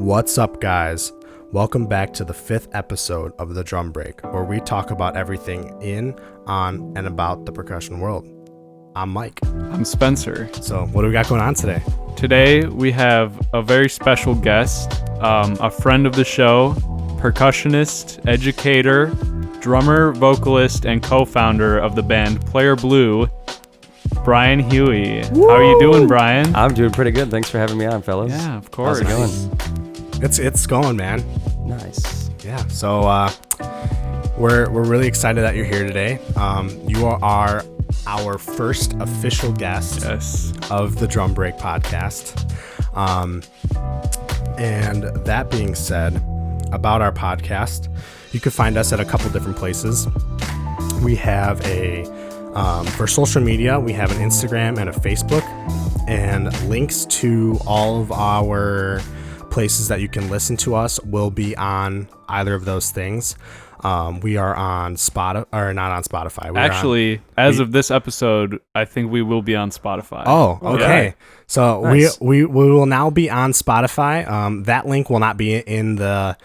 What's up, guys? Welcome back to the 5th episode of The Drum Break, where we talk about everything in, on, and about the percussion world. I'm Mike. I'm Spencer. So what do we got going on today? Today we have a very special guest, a friend of the show, percussionist, educator, drummer, vocalist, and co-founder of the band Player Blue, Bryan Hughey. Woo! How are you doing, Bryan? I'm doing pretty good. Thanks for having me on, fellas. Yeah, of course. How's it going? It's going, man. Nice. Yeah. So we're really excited that you're here today. You are our first official guest of the Drum Break podcast. And that being said, about our podcast, you can find us at a couple different places. We have for social media, we have an Instagram and a Facebook, and links to all of our places that you can listen to us will be on either of those things. We are on Spotify, or not on Spotify. Actually, as of this episode, I think we will be on Spotify. Oh, okay. Yeah. So nice. we will now be on Spotify. That link will not be in the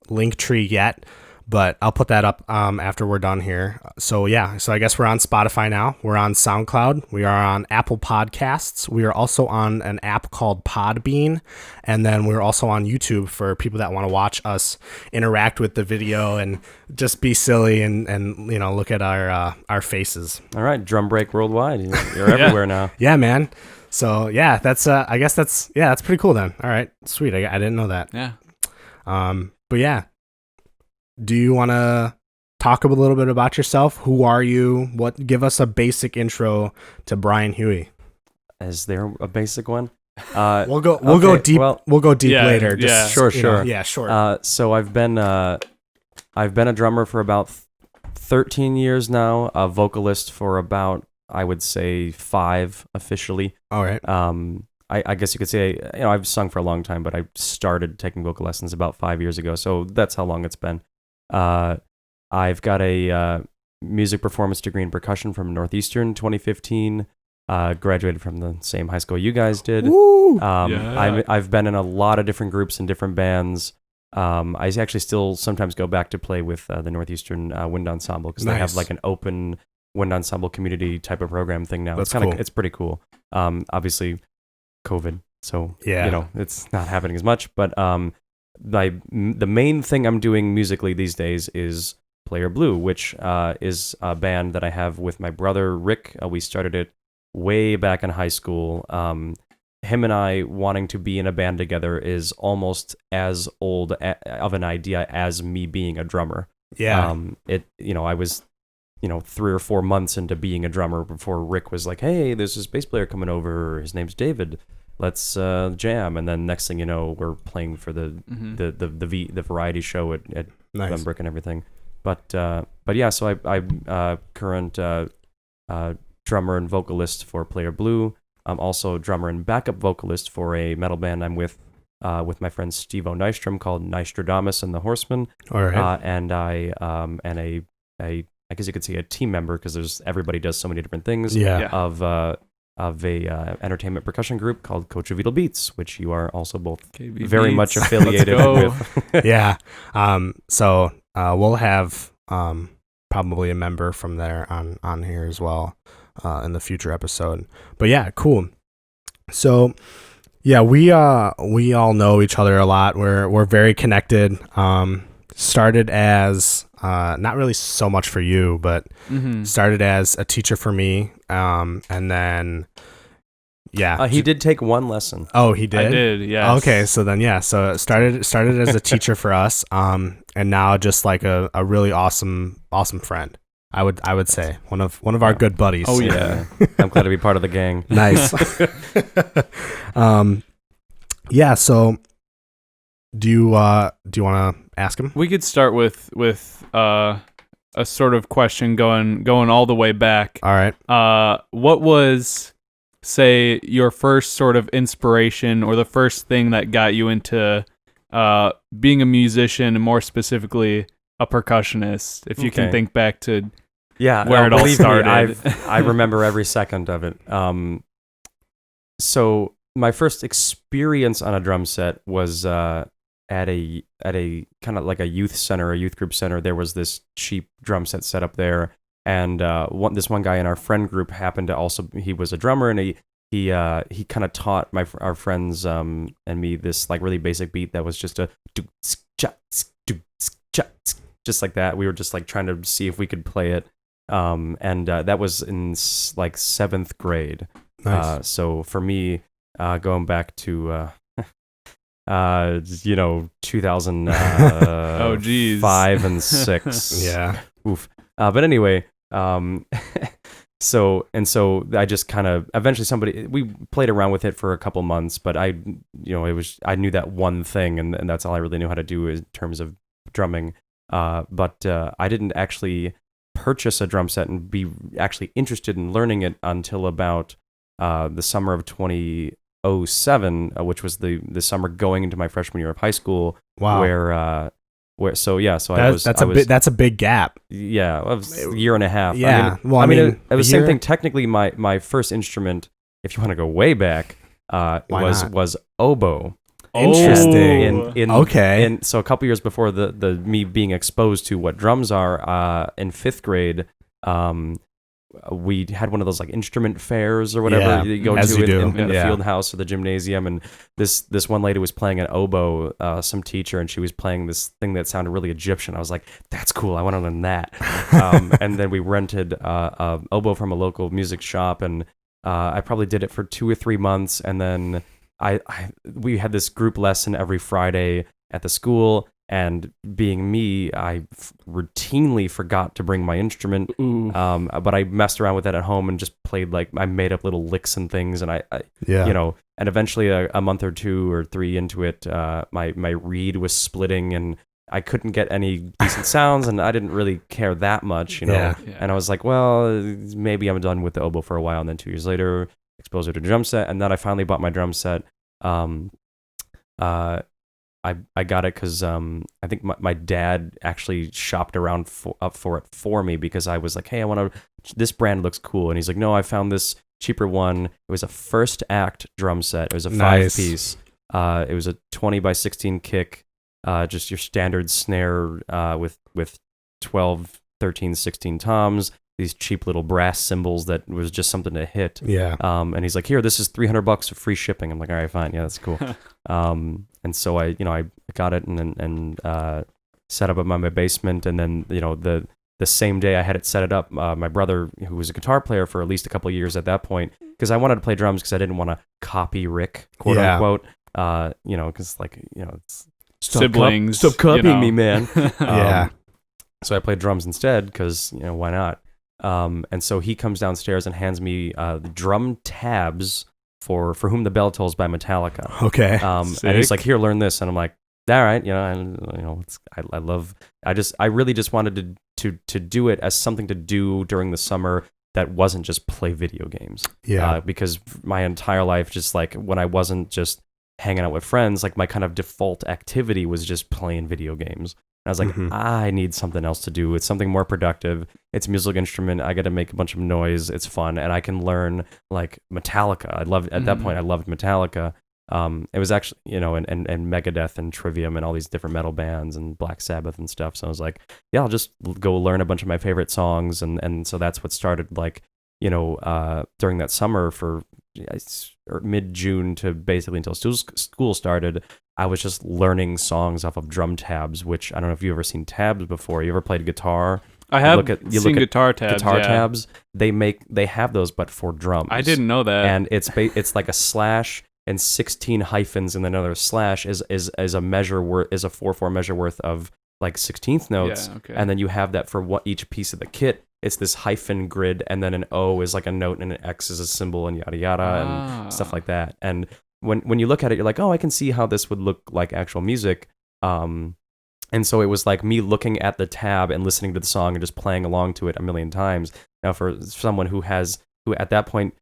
link tree yet, but I'll put that up after we're done here. So yeah, so I guess we're on Spotify now. We're on SoundCloud. We are on Apple Podcasts. We are also on an app called Podbean, and then we're also on YouTube for people that want to watch us interact with the video and just be silly and you know, look at our faces. All right, Drum Break Worldwide. You're everywhere now. Yeah, man. So yeah, that's I guess that's pretty cool then. All right, sweet. I didn't know that. Yeah. But yeah. Do you want to talk a little bit about yourself? Who are you? Give us a basic intro to Bryan Hughey. Is there a basic one? We'll go deep. Well, we'll go deep yeah, later. yeah. Sure. Yeah, sure. So I've been a drummer for about 13 years now. A vocalist for about, I would say, 5 officially. All right. I guess you could say, you know, I've sung for a long time, but I started taking vocal lessons about 5 years ago. So that's how long it's been. I've got a music performance degree in percussion from Northeastern 2015. Graduated from the same high school you guys did. Woo! I've been in a lot of different groups and different bands. I actually still sometimes go back to play with the Northeastern Wind Ensemble because they have like an open wind ensemble community type of program thing now. That's it's kind of cool. It's pretty cool. Obviously, COVID, so Yeah. you know it's not happening as much. But the main thing I'm doing musically these days is Player Blue, which is a band that I have with my brother Rick. We started it way back in high school. Him and I wanting to be in a band together is almost as old of an idea as me being a drummer. Yeah. I was 3 or 4 months into being a drummer before Rick was like, hey, there's this bass player coming over. His name's David. Let's jam. And then next thing you know, we're playing for the variety show at Nice. Glenbrook and everything. But yeah, so I'm current drummer and vocalist for Player Blue. I'm also drummer and backup vocalist for a metal band I'm with my friend Steve Nystrom called Nystradamus and the Horsemen. All right. And I guess you could say a team member because everybody does so many different things. Yeah. Of a entertainment percussion group called Coach Vito Beats, which you are also both KB very Beats. much affiliated Let's with. Yeah. So we'll have probably a member from there on here as well in the future episode. But yeah, cool. So yeah, we all know each other a lot. We're very connected. Started as not really so much for you, but started as a teacher for me, and then He did take one lesson. Oh, he did. I did. Yeah. Okay, so then so it started as a teacher for us, and now just like a really awesome friend. I would say one of our good buddies. Oh yeah. I'm glad to be part of the gang. Nice. Yeah. So, do you want to ask him? We could start with a sort of question going all the way back. All right. What was, say, your first sort of inspiration or the first thing that got you into being a musician and more specifically a percussionist? If you can think back to where it all started. I remember every second of it. So my first experience on a drum set was at a kind of like a youth group center. There was this cheap drum set up there, and this one guy in our friend group happened to also, he was a drummer, and he kind of taught our friends and me this like really basic beat that was just a just like that. We were just like trying to see if we could play it, and that was in like 7th grade. Nice. So for me, going back to 2000 Oh, geez. 5 and 6. Yeah. Oof. But anyway, so I just kind of eventually we played around with it for a couple months, but I knew that one thing, and that's all I really knew how to do in terms of drumming. But I didn't actually purchase a drum set and be actually interested in learning it until about the summer of 2007, which was the summer going into my freshman year of high school. Wow. That's a big gap. Yeah, it was a year and a half. Yeah. It was the same thing. Technically, my first instrument, if you want to go way back, was oboe. Interesting. Okay. And so a couple years before the me being exposed to what drums are, in 5th grade, we had one of those like instrument fairs or whatever you go to in the field house or the gymnasium, and this one lady was playing an oboe, some teacher, and she was playing this thing that sounded really Egyptian. I was like, that's cool, I want to learn that. And then we rented a oboe from a local music shop, and I probably did it for 2 or 3 months, and then we had this group lesson every Friday at the school, and being me, I routinely forgot to bring my instrument. But I messed around with it at home and just played, like, I made up little licks and things, and and eventually a month or 2 or 3 into it, my reed was splitting, and I couldn't get any decent sounds, and I didn't really care that much, and I was like, well, maybe I'm done with the oboe for a while. And then 2 years later, exposure to drum set, and then I finally bought my drum set. I got it because I think my dad actually shopped around up for it for me, because I was like, hey, this brand looks cool, and he's like, no, I found this cheaper one. It was a first act drum set. It was a 5-piece. It was a 20 by 16 kick, just your standard snare with 12, 13, 16 toms. These cheap little brass cymbals that was just something to hit. Yeah. And he's like, here, this is $300 for free shipping. I'm like, all right, fine. Yeah, that's cool. And so I got it and set up in my basement. And then, the same day I had it set it up, my brother, who was a guitar player for at least a couple of years at that point, because I wanted to play drums because I didn't want to copy Rick, quote unquote. Because it's siblings. Stop copying me, man. Yeah. So I played drums instead because, why not? And so he comes downstairs and hands me the drum tabs for Whom the Bell Tolls by Metallica. Okay. And he's like, here, learn this. And I'm like, all right, I really just wanted to do it as something to do during the summer that wasn't just play video games. Yeah. Because my entire life, just like when I wasn't just hanging out with friends, like my kind of default activity was just playing video games. I was like, I need something else to do. It's something more productive. It's a musical instrument. I got to make a bunch of noise. It's fun. And I can learn like Metallica. At that point, I loved Metallica. It was actually, and Megadeth and Trivium and all these different metal bands and Black Sabbath and stuff. So I was like, yeah, I'll just go learn a bunch of my favorite songs. And so that's what started like, during that summer for mid-June to basically until school started, I was just learning songs off of drum tabs, which I don't know if you've ever seen tabs before. You ever played guitar? I have seen guitar tabs. Guitar tabs. They have those, but for drums. I didn't know that. And it's like a slash and 16 hyphens, and then another slash is a measure worth, is a 4/4 measure worth of like 16th notes. Yeah, okay. And then you have that for what each piece of the kit. It's this hyphen grid, and then an O is like a note, and an X is a symbol, and yada yada, and stuff like that. And when you look at it, you're like, oh, I can see how this would look like actual music. And so it was like me looking at the tab and listening to the song and just playing along to it a million times. Now, for someone who at that point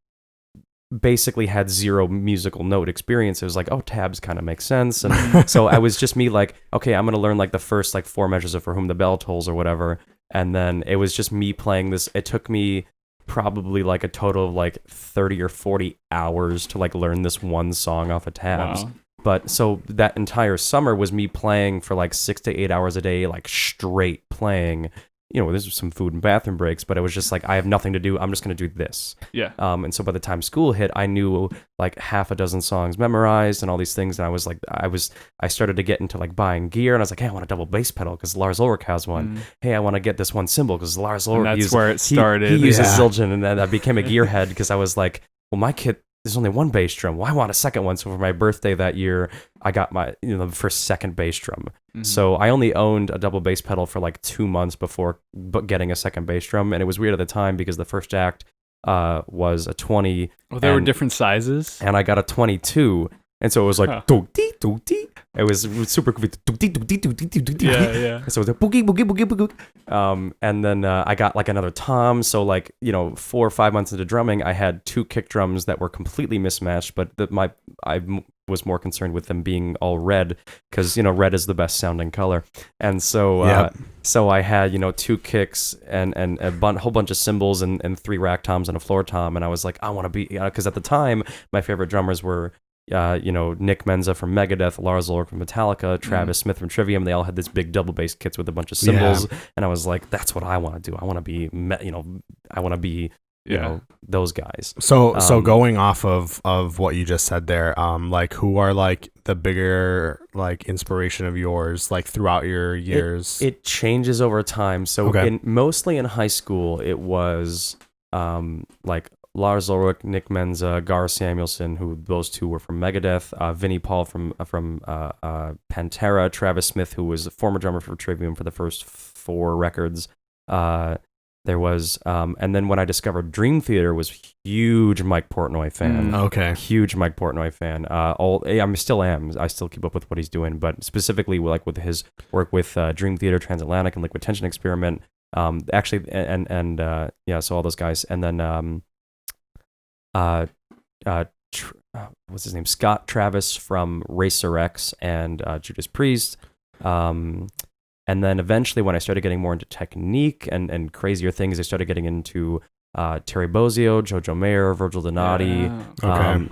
basically had zero musical note experience, it was like, oh, tabs kind of make sense. And so I was just me like, okay, I'm going to learn like the first like 4 measures of For Whom the Bell Tolls or whatever. And then it was just me playing this. It took me probably like a total of like 30 or 40 hours to like learn this one song off of tabs. Wow. But so that entire summer was me playing for like 6 to 8 hours a day, like straight playing. You know, there's some food and bathroom breaks, but it was just like, I have nothing to do. I'm just going to do this. Yeah. And so by the time school hit, I knew like half a dozen songs memorized and all these things. And I was like, I started to get into like buying gear, and I was like, hey, I want a double bass pedal because Lars Ulrich has one. Hey, I want to get this one cymbal because Lars Ulrich that's where it started. He uses Zildjian, and then I became a gearhead because I was like, well, my kit, there's only one bass drum. Well, I want a second one. So for my birthday that year, I got my, the first second bass drum. So I only owned a double bass pedal for like 2 months before getting a second bass drum. And it was weird at the time because the first act was a 20. Oh, there were different sizes? And I got a 22. And so it was like, do-dee, do-dee. It was super goofy. Yeah. So it was like, boogie, boogie, boogie, boogie. And then I got like another tom. So like, 4 or 5 months into drumming, I had 2 kick drums that were completely mismatched, but I was more concerned with them being all red because, red is the best sounding color. And so, so I had, 2 kicks and a whole bunch of cymbals and 3 rack toms and a floor tom. And I was like, I want to be, because at the time, my favorite drummers were, Nick Menza from Megadeth, Lars Ulrich from Metallica, Travis Smith from Trivium. They all had this big double bass kits with a bunch of cymbals, and I was like, "That's what I want to do. I want to be, I want to be, those guys." So going off of what you just said there, like who are like the bigger like inspiration of yours, like throughout your years? It changes over time. So mostly in high school, it was like Lars Ulrich, Nick Menza, Gar Samuelson, who those 2 were from Megadeth, Vinnie Paul from Pantera, Travis Smith, who was a former drummer for Trivium for the first 4 records. There was, and then when I discovered Dream Theater, was huge Mike Portnoy fan. Huge Mike Portnoy fan. I still keep up with what he's doing, but specifically like with his work with Dream Theater, Transatlantic, and Liquid Tension Experiment. Actually, so all those guys, and then what's his name? Scott Travis from Racer X and Judas Priest. And then eventually, when I started getting more into technique and crazier things, I started getting into Terry Bozzio, Jojo Mayer, Virgil Donati,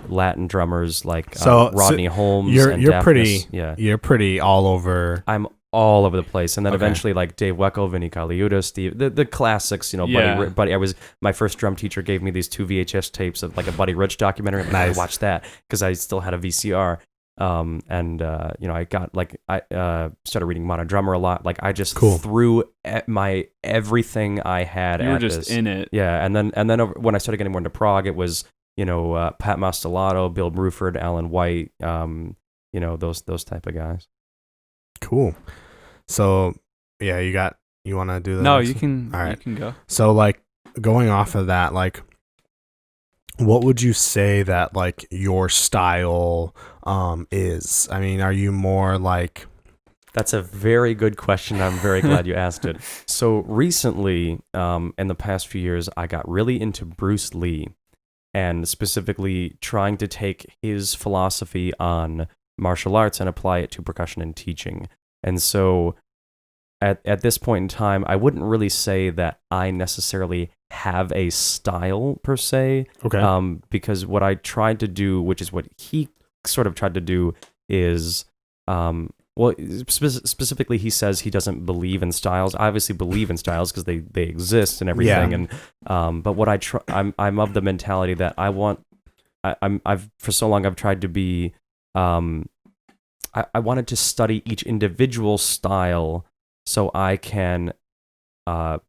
Latin drummers like Rodney Holmes. You're pretty all over. I'm all over the place, and then eventually like Dave Weckl, Vinny Colaiuta, Steve, the classics, Buddy. My first drum teacher gave me these 2 VHS tapes of like a Buddy Rich documentary. And I watched that because I still had a VCR. I got like I started reading Modern Drummer a lot. Like I just threw my everything I had. You were just in it. Yeah, and then when I started getting more into prog, it was Pat Mastelotto, Bill Bruford, Alan White, those type of guys. Cool. So yeah, you want to do that? No, you can. All right. You can go. So like going off of that, like what would you say that like your style is? I mean, are you more like... That's a very good question. I'm very glad you asked it. So recently, in the past few years, I got really into Bruce Lee, and specifically trying to take his philosophy on martial arts and apply it to percussion and teaching. And so at this point in time, I wouldn't really say that I necessarily have a style per se. Because what I tried to do, which is what he sort of tried to do, is specifically he says he doesn't believe in styles. I obviously believe in styles because they exist and everything. And but what I'm of the mentality that I've for so long I've tried to be I wanted to study each individual style so I can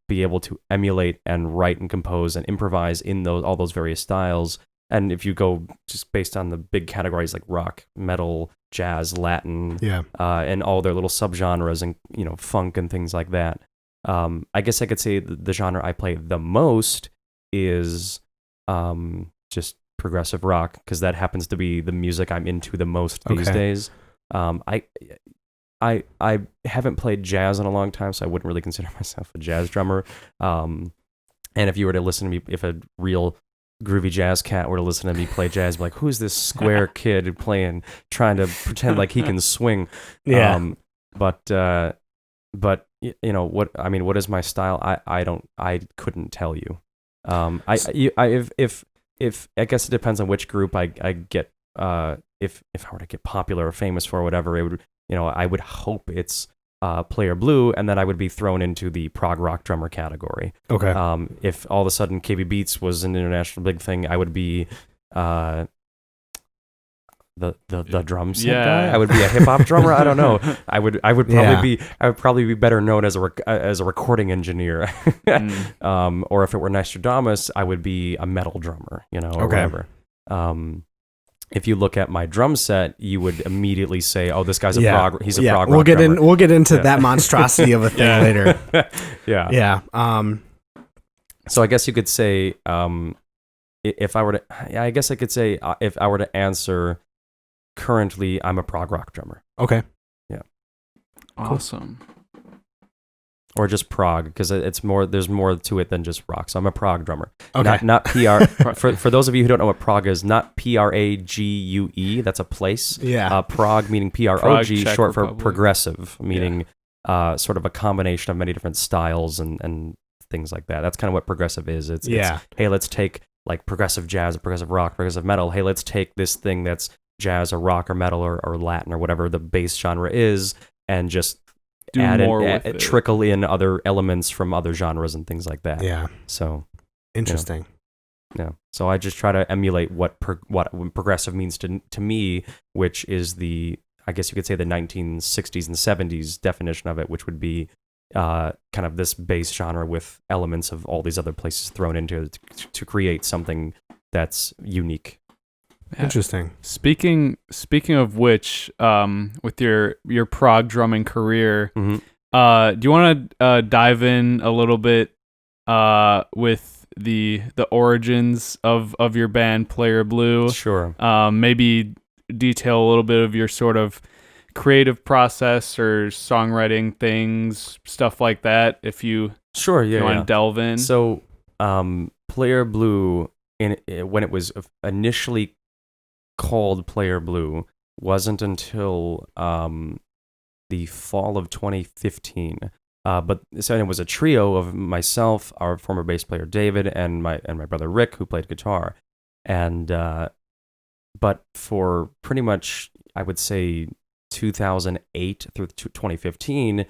be able to emulate and write and compose and improvise in all those various styles. And if you go just based on the big categories like rock, metal, jazz, Latin, and all their little subgenres and funk and things like that, I guess I could say the genre I play the most is just progressive rock, because that happens to be the music I'm into the most these days. I haven't played jazz in a long time, so I wouldn't really consider myself a jazz drummer. And if you were to listen to me, if a real groovy jazz cat were to listen to me play jazz, be like, who's this square kid trying to pretend like he can swing? But what is my style? I couldn't tell you. If I guess it depends on which group I get. If I were to get popular or famous for whatever, it would, I would hope it's Player Blue, and then I would be thrown into the prog rock drummer category. Okay. If all of a sudden KB Beats was an international big thing, I would be the drum set guy. I would be a hip hop drummer. I don't know. I would probably be better known as a recording engineer. Or if it were Nostradamus, I would be a metal drummer. Or whatever. If you look at my drum set, you would immediately say, "Oh, this guy's a prog. He's a prog rock drummer." We'll get into that monstrosity of a thing later. Yeah. So I guess you could say, if I were to, I guess I could say, if I were to answer, currently, I'm a prog rock drummer. Okay. Yeah. Awesome. Or just prog, because it's more. There's more to it than just rock. So I'm a prog drummer. Okay. Not PR. for those of you who don't know what prog is, not PRAGUE. That's a place. Yeah. Prog meaning PROG, Prague, short for Republic. progressive, meaning sort of a combination of many different styles and things like that. That's kind of what progressive is. It's hey, let's take like progressive jazz, or progressive rock, progressive metal. Hey, let's take this thing that's jazz or rock or metal or Latin or whatever the base genre is, and just trickle in other elements from other genres and things like that. Yeah. So interesting. Yeah. So I just try to emulate what progressive means to me, which is I guess you could say the 1960s and 70s definition of it, which would be kind of this base genre with elements of all these other places thrown into it to create something that's unique. Interesting. Speaking of which, with your prog drumming career, Mm-hmm. Do you want to dive in a little bit with the origins of your band Player Blue? Sure. Maybe detail a little bit of your sort of creative process or songwriting things, stuff like that. If you want to delve in. So, Player Blue, when it was initially called Player Blue, wasn't until the fall of 2015. But so it was a trio of myself, our former bass player David, and my brother Rick, who played guitar. And but for pretty much, I would say 2008 through 2015,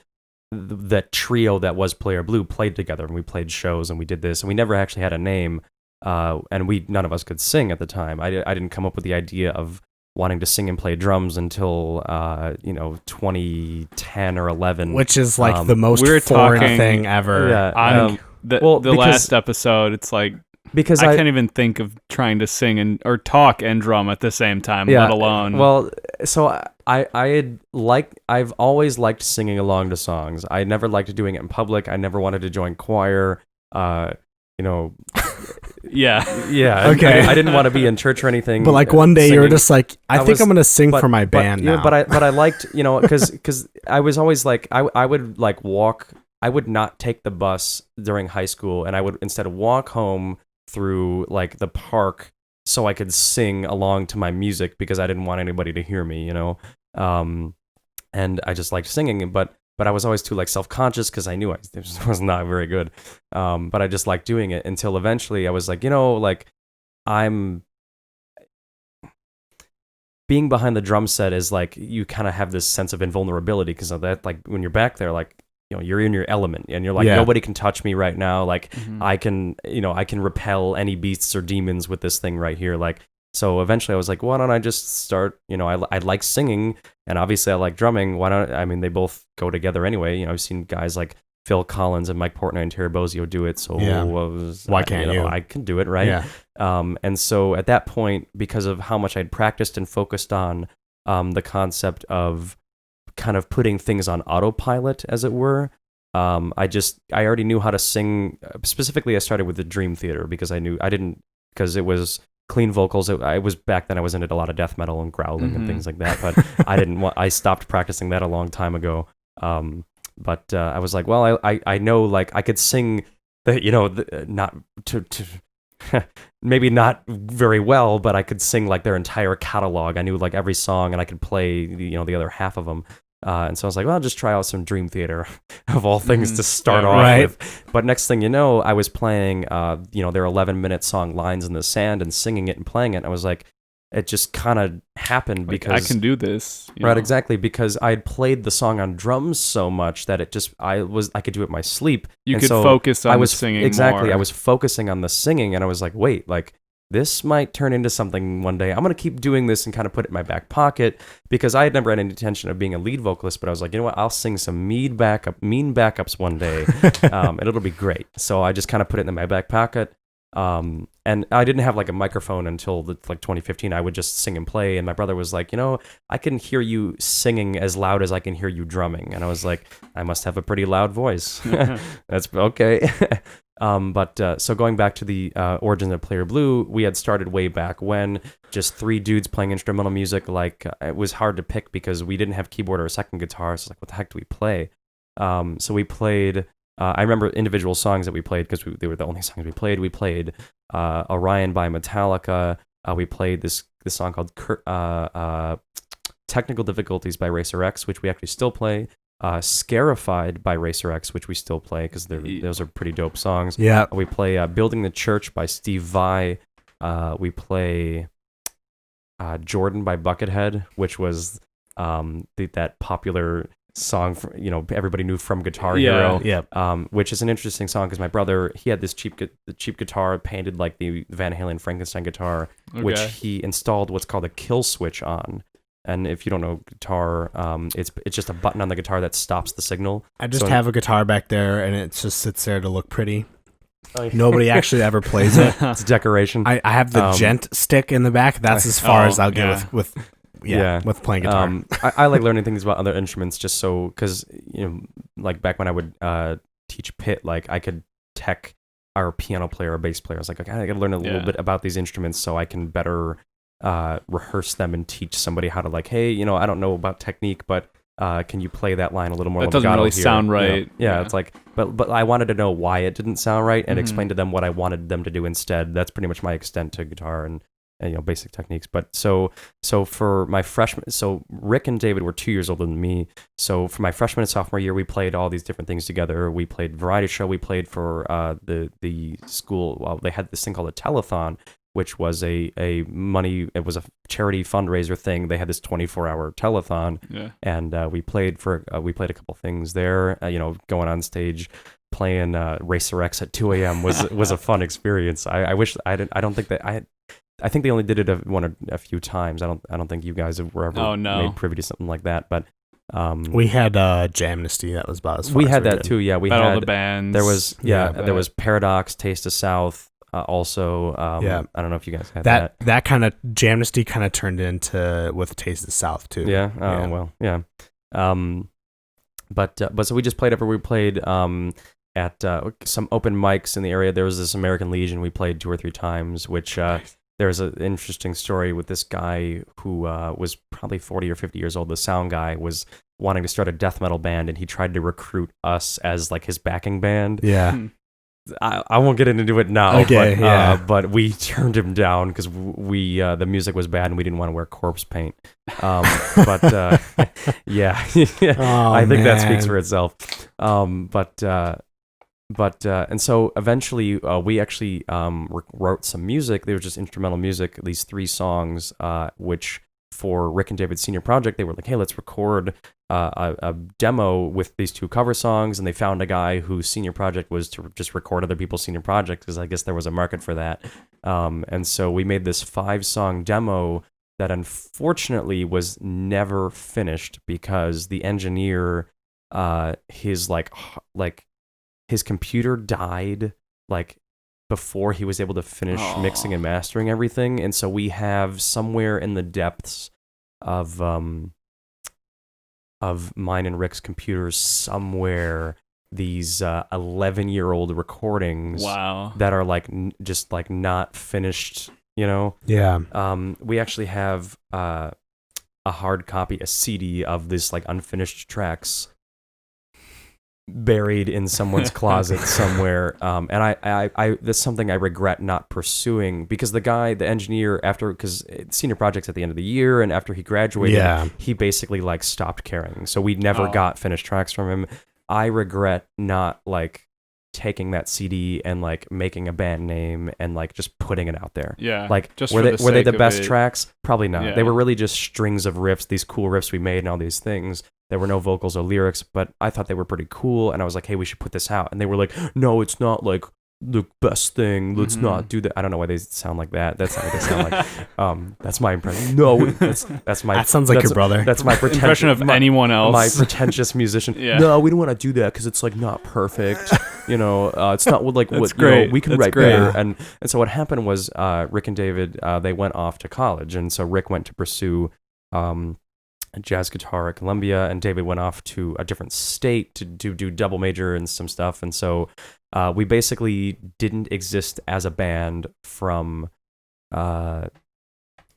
that trio that was Player Blue played together, and we played shows, and we did this, and we never actually had a name. And none of us could sing at the time. I didn't come up with the idea of wanting to sing and play drums until 2010 or 11, which is like the most we're foreign talking, thing ever. Yeah, the last episode, it's like because I can't even think of trying to sing or talk and drum at the same time, let alone. Well, so I've always liked singing along to songs. I never liked doing it in public. I never wanted to join choir. Yeah. Okay. I didn't want to be in church or anything. But like one day you were just like, I think I'm gonna sing for my band now. But I liked, because I was always like, I would like walk. I would not take the bus during high school, and I would instead walk home through like the park so I could sing along to my music because I didn't want anybody to hear me, and I just liked singing, but I was always too like self-conscious because I knew I was not very good. But I just liked doing it until eventually I was like, I'm being behind the drum set is like, you kind of have this sense of invulnerability because of that. Like when you're back there, like, you're in your element and you're like, nobody can touch me right now. Like I can repel any beasts or demons with this thing right here. Like, so eventually I was like, why don't I just start, I like singing and obviously I like drumming. Why don't, they both go together anyway. I've seen guys like Phil Collins and Mike Portnoy and Terry Bozzio do it. So why can't you? I can do it, right? Yeah. And so at that point, because of how much I'd practiced and focused on the concept of kind of putting things on autopilot, as it were, I already knew how to sing. Specifically, I started with the Dream Theater because because it was clean vocals. I was back then I was into a lot of death metal and growling and things like that, but I stopped practicing that a long time ago. But I was like, well, I know, like I could sing not to maybe not very well, but I could sing like their entire catalog. I knew like every song and I could play, the other half of them. And so I was like, well, I'll just try out some Dream Theater of all things to start Yeah, off right. with. But next thing you know, I was playing, their 11-minute song Lines in the Sand and singing it and playing it. And I was like, it just kind of happened Like, because I can do this. Right, exactly, because I had played the song on drums so much that I could do it in my sleep. You And could so focus on I the was singing exactly. more. I was focusing on the singing, and I was like, wait, like this might turn into something one day. I'm gonna keep doing this and kind of put it in my back pocket because I had never had any intention of being a lead vocalist, but I was like, you know what, I'll sing some mean backups one day, and it'll be great. So I just kind of put it in my back pocket. And I didn't have like a microphone until like 2015. I would just sing and play. And my brother was like, I can hear you singing as loud as I can hear you drumming. And I was like, I must have a pretty loud voice. That's okay. So going back to the origins of Player Blue, we had started way back when, just 3 dudes playing instrumental music. Like it was hard to pick because we didn't have keyboard or a second guitar. So like, what the heck do we play? So we played. I remember individual songs that we played because they were the only songs we played. We played Orion by Metallica. We played this song called Technical Difficulties by Racer X, which we actually still play. Scarified by Racer X, which we still play because those are pretty dope songs. Yeah. We play Building the Church by Steve Vai. We play Jordan by Buckethead, which was that popular song everybody knew from Guitar Hero. Which is an interesting song because my brother, he had this cheap guitar painted like the Van Halen Frankenstein guitar, which he installed what's called a kill switch on. And if you don't know guitar, it's just a button on the guitar that stops the signal. I just have a guitar back there, and it just sits there to look pretty. Oh, yeah. Nobody actually ever plays it. It's a decoration. I have the gent stick in the back. That's as far as I'll get with playing guitar. I like learning things about other instruments just so, because, like back when I would teach Pit, like I could tech our piano player or bass player. I was like, okay, I got to learn a little bit about these instruments so I can better rehearse them and teach somebody how to, like, hey, I don't know about technique, but can you play that line a little more? That doesn't really here? sound right. It's like, but I wanted to know why it didn't sound right and explain to them what I wanted them to do instead. That's pretty much my extent to guitar and basic techniques. But so for my freshman, so Rick and David were 2 years older than me. So for my freshman and sophomore year, we played all these different things together. We played variety show. We played for the school. Well, they had this thing called a telethon, which was it was a charity fundraiser thing. They had this 24-hour telethon, and we played a couple things there. Going on stage, playing Racer X at 2 a.m. was a fun experience. I wish I didn't. I don't think that I think they only did it a few times. I don't think you guys were ever made privy to something like that. But we had Jamnesty. That was about as far we as had we that did. too. Yeah, we Battle had of the Bands. there was there was Paradox, Taste of South. Also, I don't know if you guys had that. That kind of Jamnesty kind of turned into with Taste of the South too. Yeah. Oh well. Yeah. But so we just played everywhere. We played at some open mics in the area. There was this American Legion we played 2 or 3 times, which there's an interesting story with this guy who was probably 40 or 50 years old. The sound guy was wanting to start a death metal band, and he tried to recruit us as like his backing band. Yeah. I won't get into it now, okay, but we turned him down because the music was bad and we didn't want to wear corpse paint. Yeah, I think that speaks for itself. And so eventually we actually wrote some music. They were just instrumental music, these 3 songs, which for Rick and David's senior project, they were like, hey, let's record a demo with these 2 cover songs. And they found a guy whose senior project was to just record other people's senior projects because I guess there was a market for that. And so we made this 5-song demo that unfortunately was never finished because the engineer, his computer died like before he was able to finish mixing and mastering everything. And so we have somewhere in the depths of mine and Rick's computers somewhere these 11-year-old recordings that are just not finished, Yeah. We actually have a hard copy, a CD of this like unfinished tracks buried in someone's closet somewhere. And I that's something I regret not pursuing, because the engineer, because senior projects at the end of the year, and after he graduated, he basically like stopped caring. So we never got finished tracks from him. I regret not like taking that CD and like making a band name and like just putting it out there. Yeah. Like just were they the best tracks? Probably not. Yeah. They were really just strings of riffs, these cool riffs we made and all these things. There were no vocals or lyrics, but I thought they were pretty cool, and I was like, hey, we should put this out. And they were like, no, it's not like the best thing. Let's not do that. I don't know why they sound like that. That's not what they sound like. That's my impression. No, that's my. That sounds like your brother. That's my impression of anyone else. My pretentious musician. Yeah. No, we don't want to do that because it's like not perfect. It's not like That's what great. We can That's write great. better. And so what happened was Rick and David, they went off to college, and so Rick went to pursue jazz guitar at Columbia, and David went off to a different state to do double major and some stuff. And so we basically didn't exist as a band from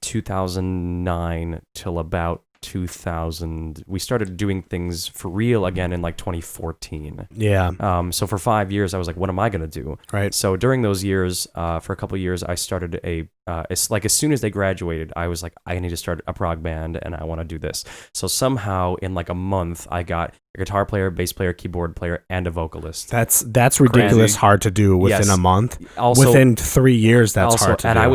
2009 till about 2000. We started doing things for real again in like 2014. Yeah. So for 5 years, I was like, what am I going to do? Right. So during those years, for a couple of years, I started it's like as soon as they graduated, I was like, I need to start a prog band and I want to do this. So somehow in like a month, I got a guitar player, bass player, keyboard player, and a vocalist. That's ridiculous Crazy. hard to do within a month. Also, within 3 years, that's hard to do. And I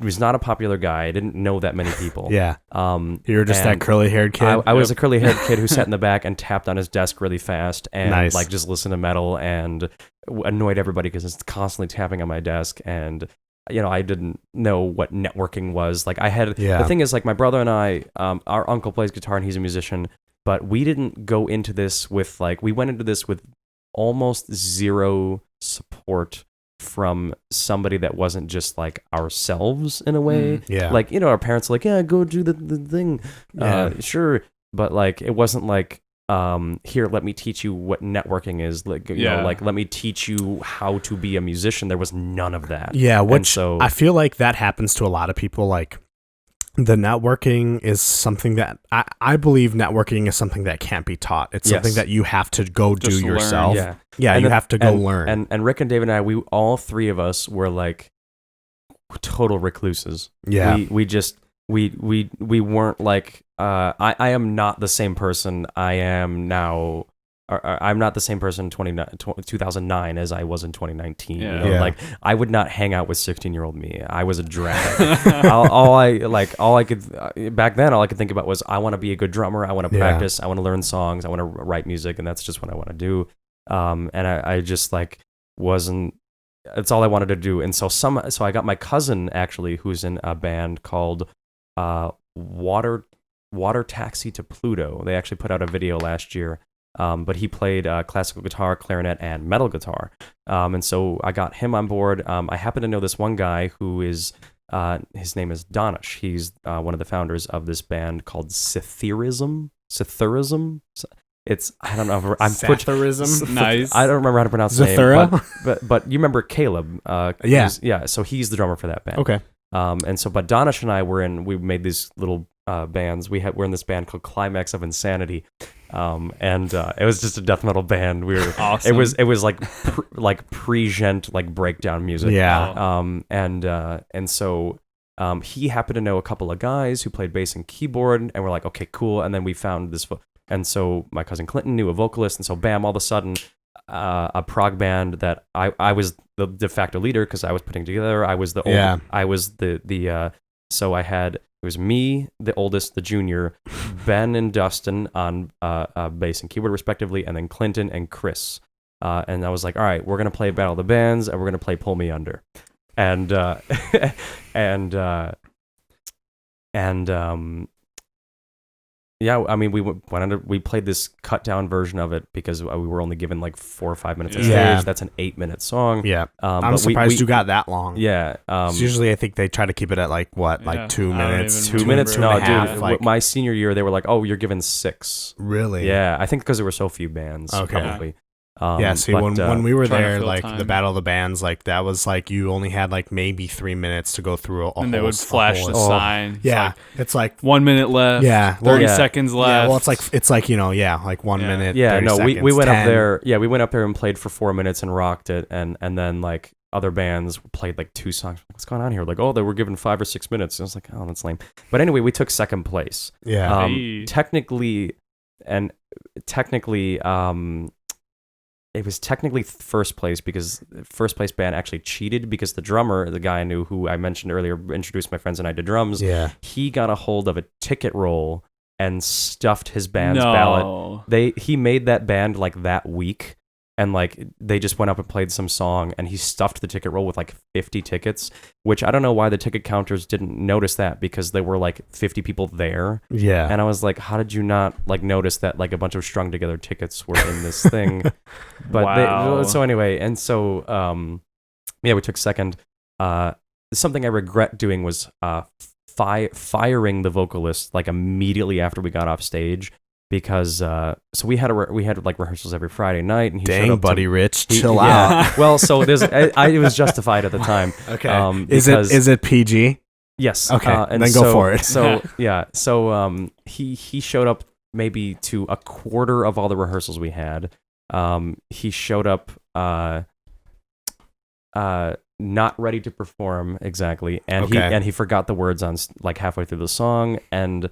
was not a popular guy. I didn't know that many people. Yeah. You were just that curly-haired kid. I was a curly-haired kid who sat in the back and tapped on his desk really fast and Nice. like just listened to metal and annoyed everybody because it's constantly tapping on my desk. And I didn't know what networking was. Like the thing is, like, my brother and I, our uncle plays guitar and he's a musician, but we didn't go into this with we went into this with almost zero support from somebody that wasn't just like ourselves in a way. Yeah. Like, our parents are like, yeah, go do the thing. Sure. But like, it wasn't like, here, let me teach you what networking is. Like, let me teach you how to be a musician. There was none of that. Yeah. Which so, I feel like that happens to a lot of people. Like, the networking is something that I believe networking is something that can't be taught. It's something that you have to go Just do learn. yourself. Yeah. Yeah, And you the- have to go learn. And Rick and David and I, we all three of us were like total recluses. Yeah. We weren't like I am not the same person I am now. I'm not the same person in 2009 as I was in 2019. Yeah. You know? Yeah. Like, I would not hang out with 16-year-old me. I was a drag. all I could back then, all I could think about was, I want to be a good drummer. I want to practice. I want to learn songs. I want to write music, and that's just what I want to do. And I just like wasn't. That's all I wanted to do. And so I got my cousin, actually, who's in a band called Water Taxi to Pluto. They actually put out a video last year. But he played classical guitar, clarinet, and metal guitar. And so I got him on board. I happen to know this one guy who is, his name is Donish. He's one of the founders of this band called Cytherism. It's, I don't know. Cytherism? Nice. I don't remember how to pronounce his Zathura? name. But you remember Caleb. Yeah. So he's the drummer for that band. Okay. But Donish and I we made these little bands. We're in this band called Climax of Insanity. It was just a death metal band. We were Awesome. It was like pre-gent like breakdown music. Yeah. And so he happened to know a couple of guys who played bass and keyboard, and we're like, okay, cool. And then we found this, and so my cousin Clinton knew a vocalist, and so bam, all of a sudden, a prog band that I was the de facto leader because I was putting together. I was the old, Yeah. I was the so I had. It was me, the oldest, the junior, Ben and Dustin on bass and keyboard respectively, and then Clinton and Chris. And I was like, all right, we're going to play Battle of the Bands, and we're going to play Pull Me Under. And yeah, I mean, we played this cut down version of it because we were only given like 4 or 5 minutes of Yeah. stage. That's an 8-minute song. Yeah. I'm but surprised you got that long. Yeah. 'Cause usually I think they try to keep it at like what, Yeah. like 2 I don't minutes. even 2 minutes? two No, and a half, dude. like- My senior year, they were like, "Oh, you're given 6." Really? Yeah, I think because there were so few bands. Okay. Probably. See, when we were Trying to there, fill like time. the Battle of the Bands, like that was like you only had like maybe 3 minutes to go through And they would flash the sign. Yeah, it's like 1 minute left. Yeah, 30 yeah. seconds left. yeah. Well, it's like like 1 Yeah. minute. Yeah, 30 no, seconds, we went 10. up there. Yeah, we went up there and played for 4 minutes and rocked it, and then like other bands played like 2 songs. What's going on here? Like, oh, they were given 5 or 6 minutes. I was like, oh, that's lame. But anyway, we took second place. Yeah, Hey. Technically, it was technically first place because first place band actually cheated because the drummer, the guy I knew who I mentioned earlier, introduced my friends and I to drums. yeah. He got a hold of a ticket roll and stuffed his band's No. ballot. He made that band like that week, and like they just went up and played some song, and he stuffed the ticket roll with like 50 tickets, which I don't know why the ticket counters didn't notice that because there were like 50 people there. Yeah. And I was like, how did you not like notice that like a bunch of strung together tickets were in this thing? But Wow. so anyway, and so yeah, we took second. Something I regret doing was firing the vocalist like immediately after we got off stage because so we had like rehearsals every Friday night, and he showed Dang, up buddy, Rich, chill yeah. out. Well, so there's it was justified at the time. Okay. Because, Is it PG? Yes. Okay, and then go for it. So yeah, so he showed up maybe to a quarter of all the rehearsals we had. He showed up not ready to perform exactly, and he forgot the words on like halfway through the song, and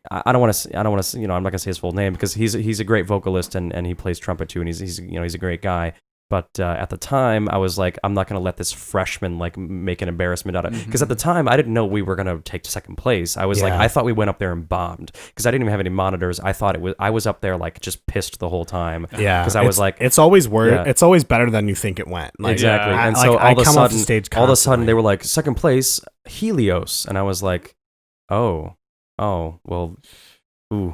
I don't want to I'm not gonna say his full name because he's a great vocalist and he plays trumpet too, and he's a great guy. But at the time, I was like, I'm not going to let this freshman like make an embarrassment out of it. Because at the time, I didn't know we were going to take second place. I was like, I thought we went up there and bombed because I didn't even have any monitors. I thought I was up there like just pissed the whole time. Yeah, because I was like, it's always Yeah. It's always better than you think it went. Like, exactly. Yeah. And so I all of a come off the sudden, stage all of a sudden constantly. they were like second place Helios, and I was like, oh, well, ooh.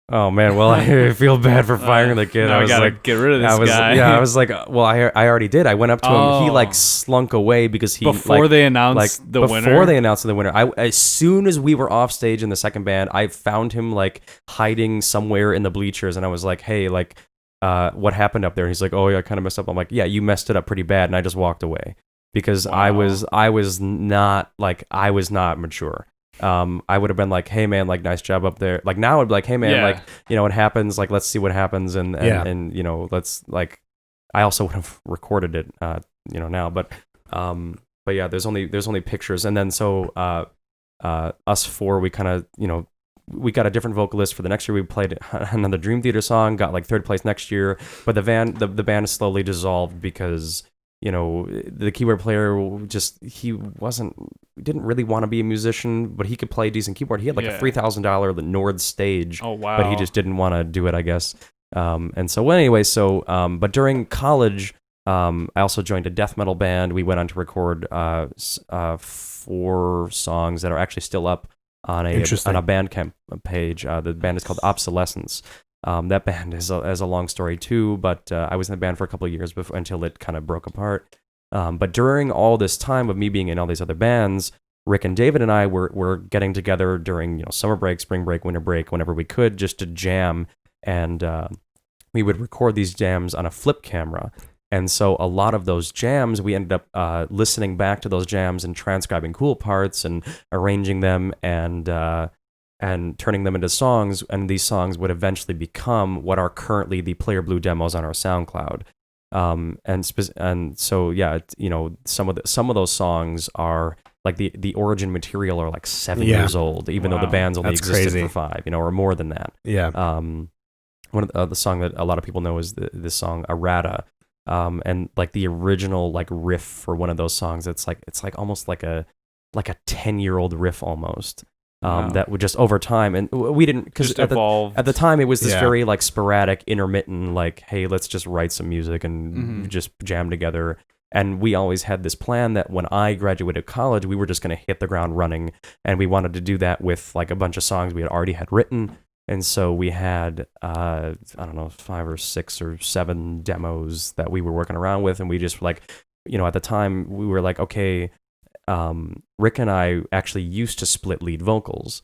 Oh man, well I feel bad for firing the kid. Now I I was gotta like, get rid of this guy. I was like, well, I already did. I went up to him. He Oh. like slunk away because he Before they announced the winner. Before they announced the winner, as soon as we were off stage in the second band, I found him like hiding somewhere in the bleachers, and I was like, hey, like, what happened up there? And he's like, oh yeah, I kind of messed up. I'm like, yeah, you messed it up pretty bad, and I just walked away because I was not mature. I would have been like, hey man, like nice job up there. Like now I'd be like, hey man, like, it happens, like let's see what happens, and let's like, I also would have recorded it now, but yeah, there's only pictures. And then so us four, we kind of we got a different vocalist for the next year. We played another Dream Theater song, got like third place next year, but the band slowly dissolved because the keyboard player didn't really want to be a musician, but he could play a decent keyboard. He had like a $3,000 Nord stage. Oh wow! But he just didn't want to do it, I guess. And so anyway, but during college, I also joined a death metal band. We went on to record 4 songs that are actually still up on a Bandcamp page. The band is called Obsolescence. That band is a long story too, but I was in the band for a couple of years until it kind of broke apart. But during all this time of me being in all these other bands, Rick and David and I were getting together during summer break, spring break, winter break, whenever we could, just to jam, and we would record these jams on a flip camera. And so a lot of those jams, we ended up listening back to those jams and transcribing cool parts and arranging them and turning them into songs, and these songs would eventually become what are currently the Player Blue demos on our SoundCloud. And so yeah, some of those songs are like the origin material are like 7 years old, even though the band's only existed for 5, or more than that. Yeah. One of the song that a lot of people know is this song Errata. And like the original like riff for one of those songs, it's like almost like a 10-year-old riff almost. That would just over time, and we didn't, because at the time it was this very like sporadic, intermittent, like, hey, let's just write some music and just jam together. And we always had this plan that when I graduated college, we were just going to hit the ground running, and we wanted to do that with like a bunch of songs we had already had written. And so we had, I don't know, 5 or 6 or 7 demos that we were working around with, and we just like, at the time we were like, okay. Rick and I actually used to split lead vocals.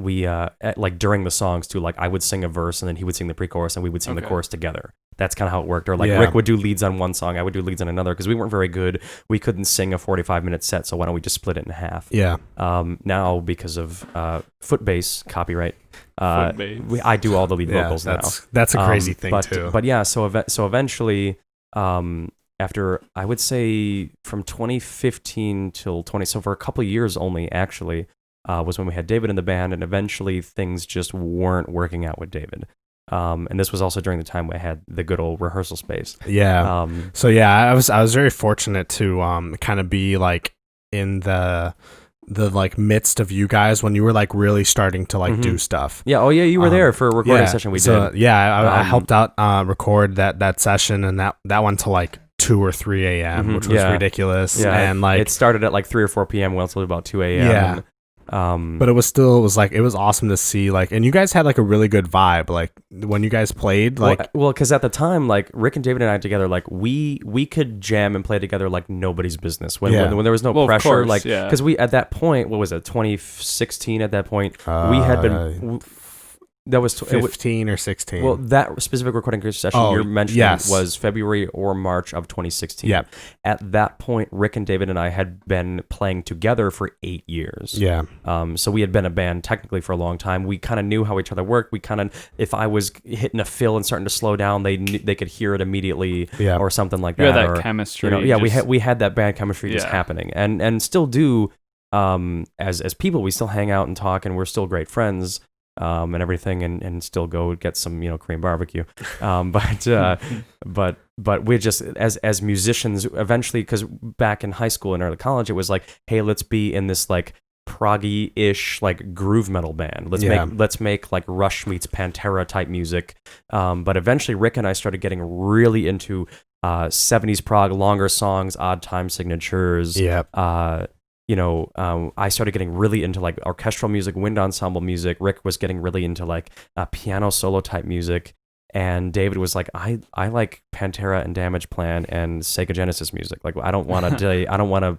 like during the songs too, like I would sing a verse and then he would sing the pre-chorus and we would sing the chorus together. That's kind of how it worked. Or like Rick would do leads on one song, I would do leads on another, because we weren't very good. We couldn't sing a 45-minute set, so why don't we just split it in half? Yeah. Now, because of foot bass copyright, Foot bass. I do all the lead vocals now. That's a crazy thing too. But yeah, so eventually, after I would say from 2015 till so for a couple of years only, actually, was when we had David in the band, and eventually things just weren't working out with David. And this was also during the time we had the good old rehearsal space. Yeah. So yeah, I was very fortunate to kind of be like in the like midst of you guys when you were like really starting to like do stuff. Yeah. Oh yeah, you were there for a recording session we did. Yeah, I helped out record that session, and that went to like 2 or 3 a.m., which was ridiculous. Yeah, and like it started at like 3 or 4 p.m. went until about 2 a.m. Yeah. But it was awesome to see, like, and you guys had like a really good vibe, like when you guys played, like, well, because at the time, like Rick and David and I together, like we could jam and play together like nobody's business when there was no pressure, like, because we at that point, what was it, 2016? At that point, we had been. That was 15 or 16. Well, that specific recording session you're mentioning was February or March of 2016. Yeah. At that point, Rick and David and I had been playing together for 8 years. Yeah. So we had been a band technically for a long time. We kind of knew how each other worked. We kind of, if I was hitting a fill and starting to slow down, they could hear it immediately, or something like that. You had that chemistry. We had that band chemistry just happening, and still do. As people, we still hang out and talk, and we're still great friends. And everything, and still go get some, Korean barbecue. But we're just as musicians eventually, because back in high school and early college, it was like, hey, let's be in this like proggy-ish like groove metal band. Let's make like Rush meets Pantera type music. But eventually, Rick and I started getting really into 70s prog, longer songs, odd time signatures. Yeah. I started getting really into like orchestral music, wind ensemble music. Rick was getting really into like piano solo type music, and David was like, I like Pantera and Damage Plan and Sega Genesis music. Like, I don't want to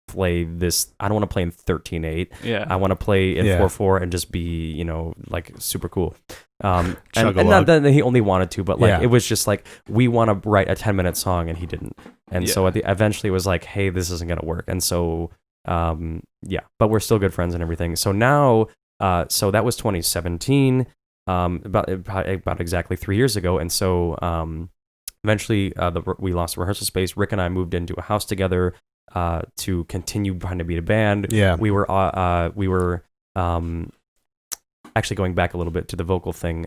play this. I don't want to play in 13/8. Yeah. I want to play in 4/4 and just be, like super cool. And not that he only wanted to, but like it was just like, we want to write a 10-minute song, and he didn't. And so eventually it was like, hey, this isn't gonna work. And so. But we're still good friends and everything. So now, so that was 2017, about exactly 3 years ago. And so, eventually, we lost rehearsal space. Rick and I moved into a house together, to continue trying to be a band. Yeah. We were, actually going back a little bit to the vocal thing.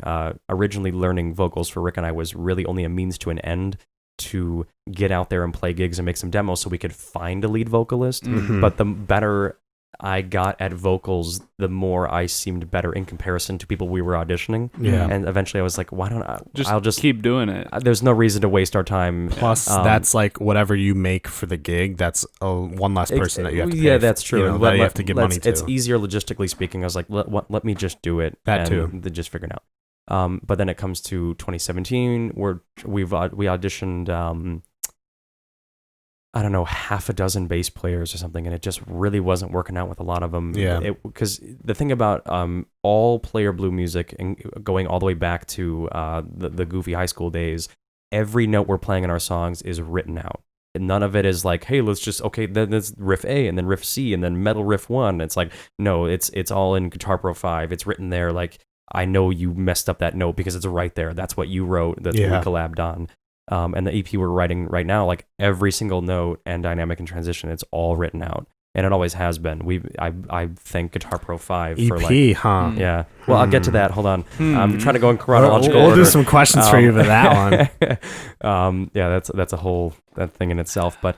Originally learning vocals for Rick and I was really only a means to an end, to get out there and play gigs and make some demos so we could find a lead vocalist. Mm-hmm. But the better I got at vocals, the more I seemed better in comparison to people we were auditioning. Yeah. And eventually I was like, why don't I'll just keep doing it. There's no reason to waste our time. Plus, that's like whatever you make for the gig, that's one less person that you have to pay. Yeah, that's true. That you have to give money to. It's easier logistically speaking. I was like, let me just do it. That too. And just figure it out. But then it comes to 2017, we auditioned, I don't know, half a dozen bass players or something, and it just really wasn't working out with a lot of them. Yeah. Because the thing about all player blue music, and going all the way back to the goofy high school days, every note we're playing in our songs is written out. And none of it is like, hey, then it's riff A, and then riff C, and then metal riff 1. It's like, no, it's all in Guitar Pro 5. It's written there like, I know you messed up that note because it's right there. That's what you wrote. That's what we collabed on. And the EP we're writing right now, like every single note and dynamic and transition, it's all written out. And it always has been. I thank Guitar Pro 5 EP, for like... huh? Yeah. Well, I'll get to that. Hold on. I'm trying to go in chronological We'll order. do some questions for you for that one. That's a whole that thing in itself. But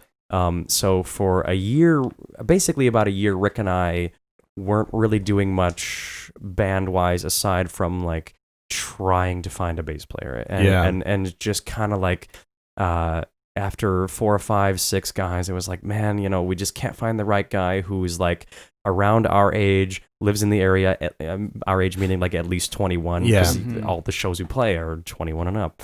so for a year, basically about a year, Rick and I weren't really doing much band-wise aside from like trying to find a bass player, and just kind of like after 4 or 5, 6 guys, it was like, man, we just can't find the right guy who's like around our age, lives in the area, our age meaning like at least 21, because all the shows we play are 21 and up.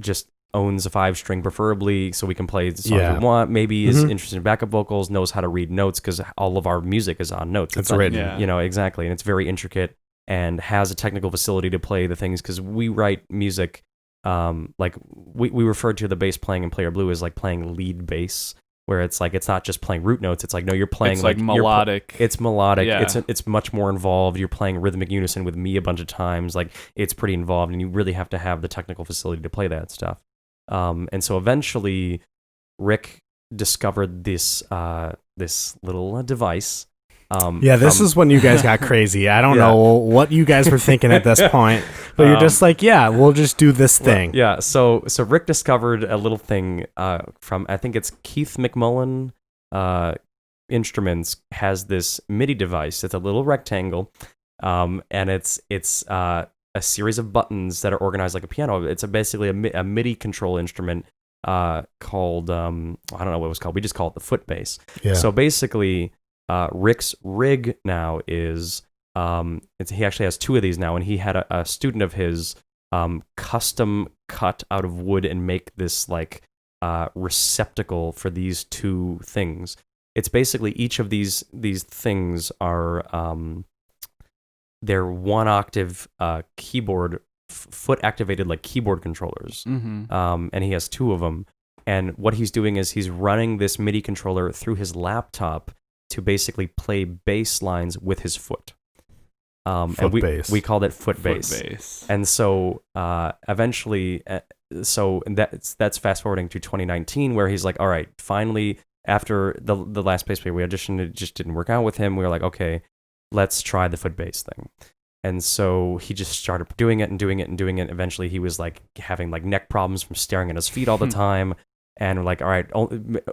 Just owns a 5-string preferably, so we can play the songs Yeah. we want. Maybe is interested in backup vocals, knows how to read notes because all of our music is on notes. It's written. Yeah. You know, exactly, and it's very intricate and has a technical facility to play the things because we write music. Like we refer to the bass playing in Player Blue as like playing lead bass, where it's like it's not just playing root notes. It's like no, you're playing It's like melodic. It's melodic. Yeah. It's much more involved. You're playing rhythmic unison with me a bunch of times. Like it's pretty involved, and you really have to have the technical facility to play that stuff. And so eventually, Rick discovered this little device. This is when you guys got crazy. I don't Yeah. know what you guys were thinking at this point, but you're just like, yeah, we'll just do this thing. Yeah. So Rick discovered a little thing from I think it's Keith McMullen Instruments has this MIDI device. It's a little rectangle, and it's a series of buttons that are organized like a piano. It's basically a MIDI control instrument called I don't know what it was called. We just call it the foot bass. Yeah. So basically, Rick's rig now is he actually has 2 of these now, and he had a student of his custom cut out of wood and make this like receptacle for these 2 things. It's basically each of these things are they're 1 octave keyboard foot activated like keyboard controllers. And he has 2 of them. And what he's doing is he's running this MIDI controller through his laptop to basically play bass lines with his foot. And bass. we called it foot bass. And so eventually, so that's fast forwarding to 2019, where he's like, all right, finally, after the last bass player we auditioned, it just didn't work out with him. We were like, okay, let's try the foot bass thing. And so he just started doing it and doing it and doing it. Eventually, he was like having like neck problems from staring at his feet all the time. And we're like, all right,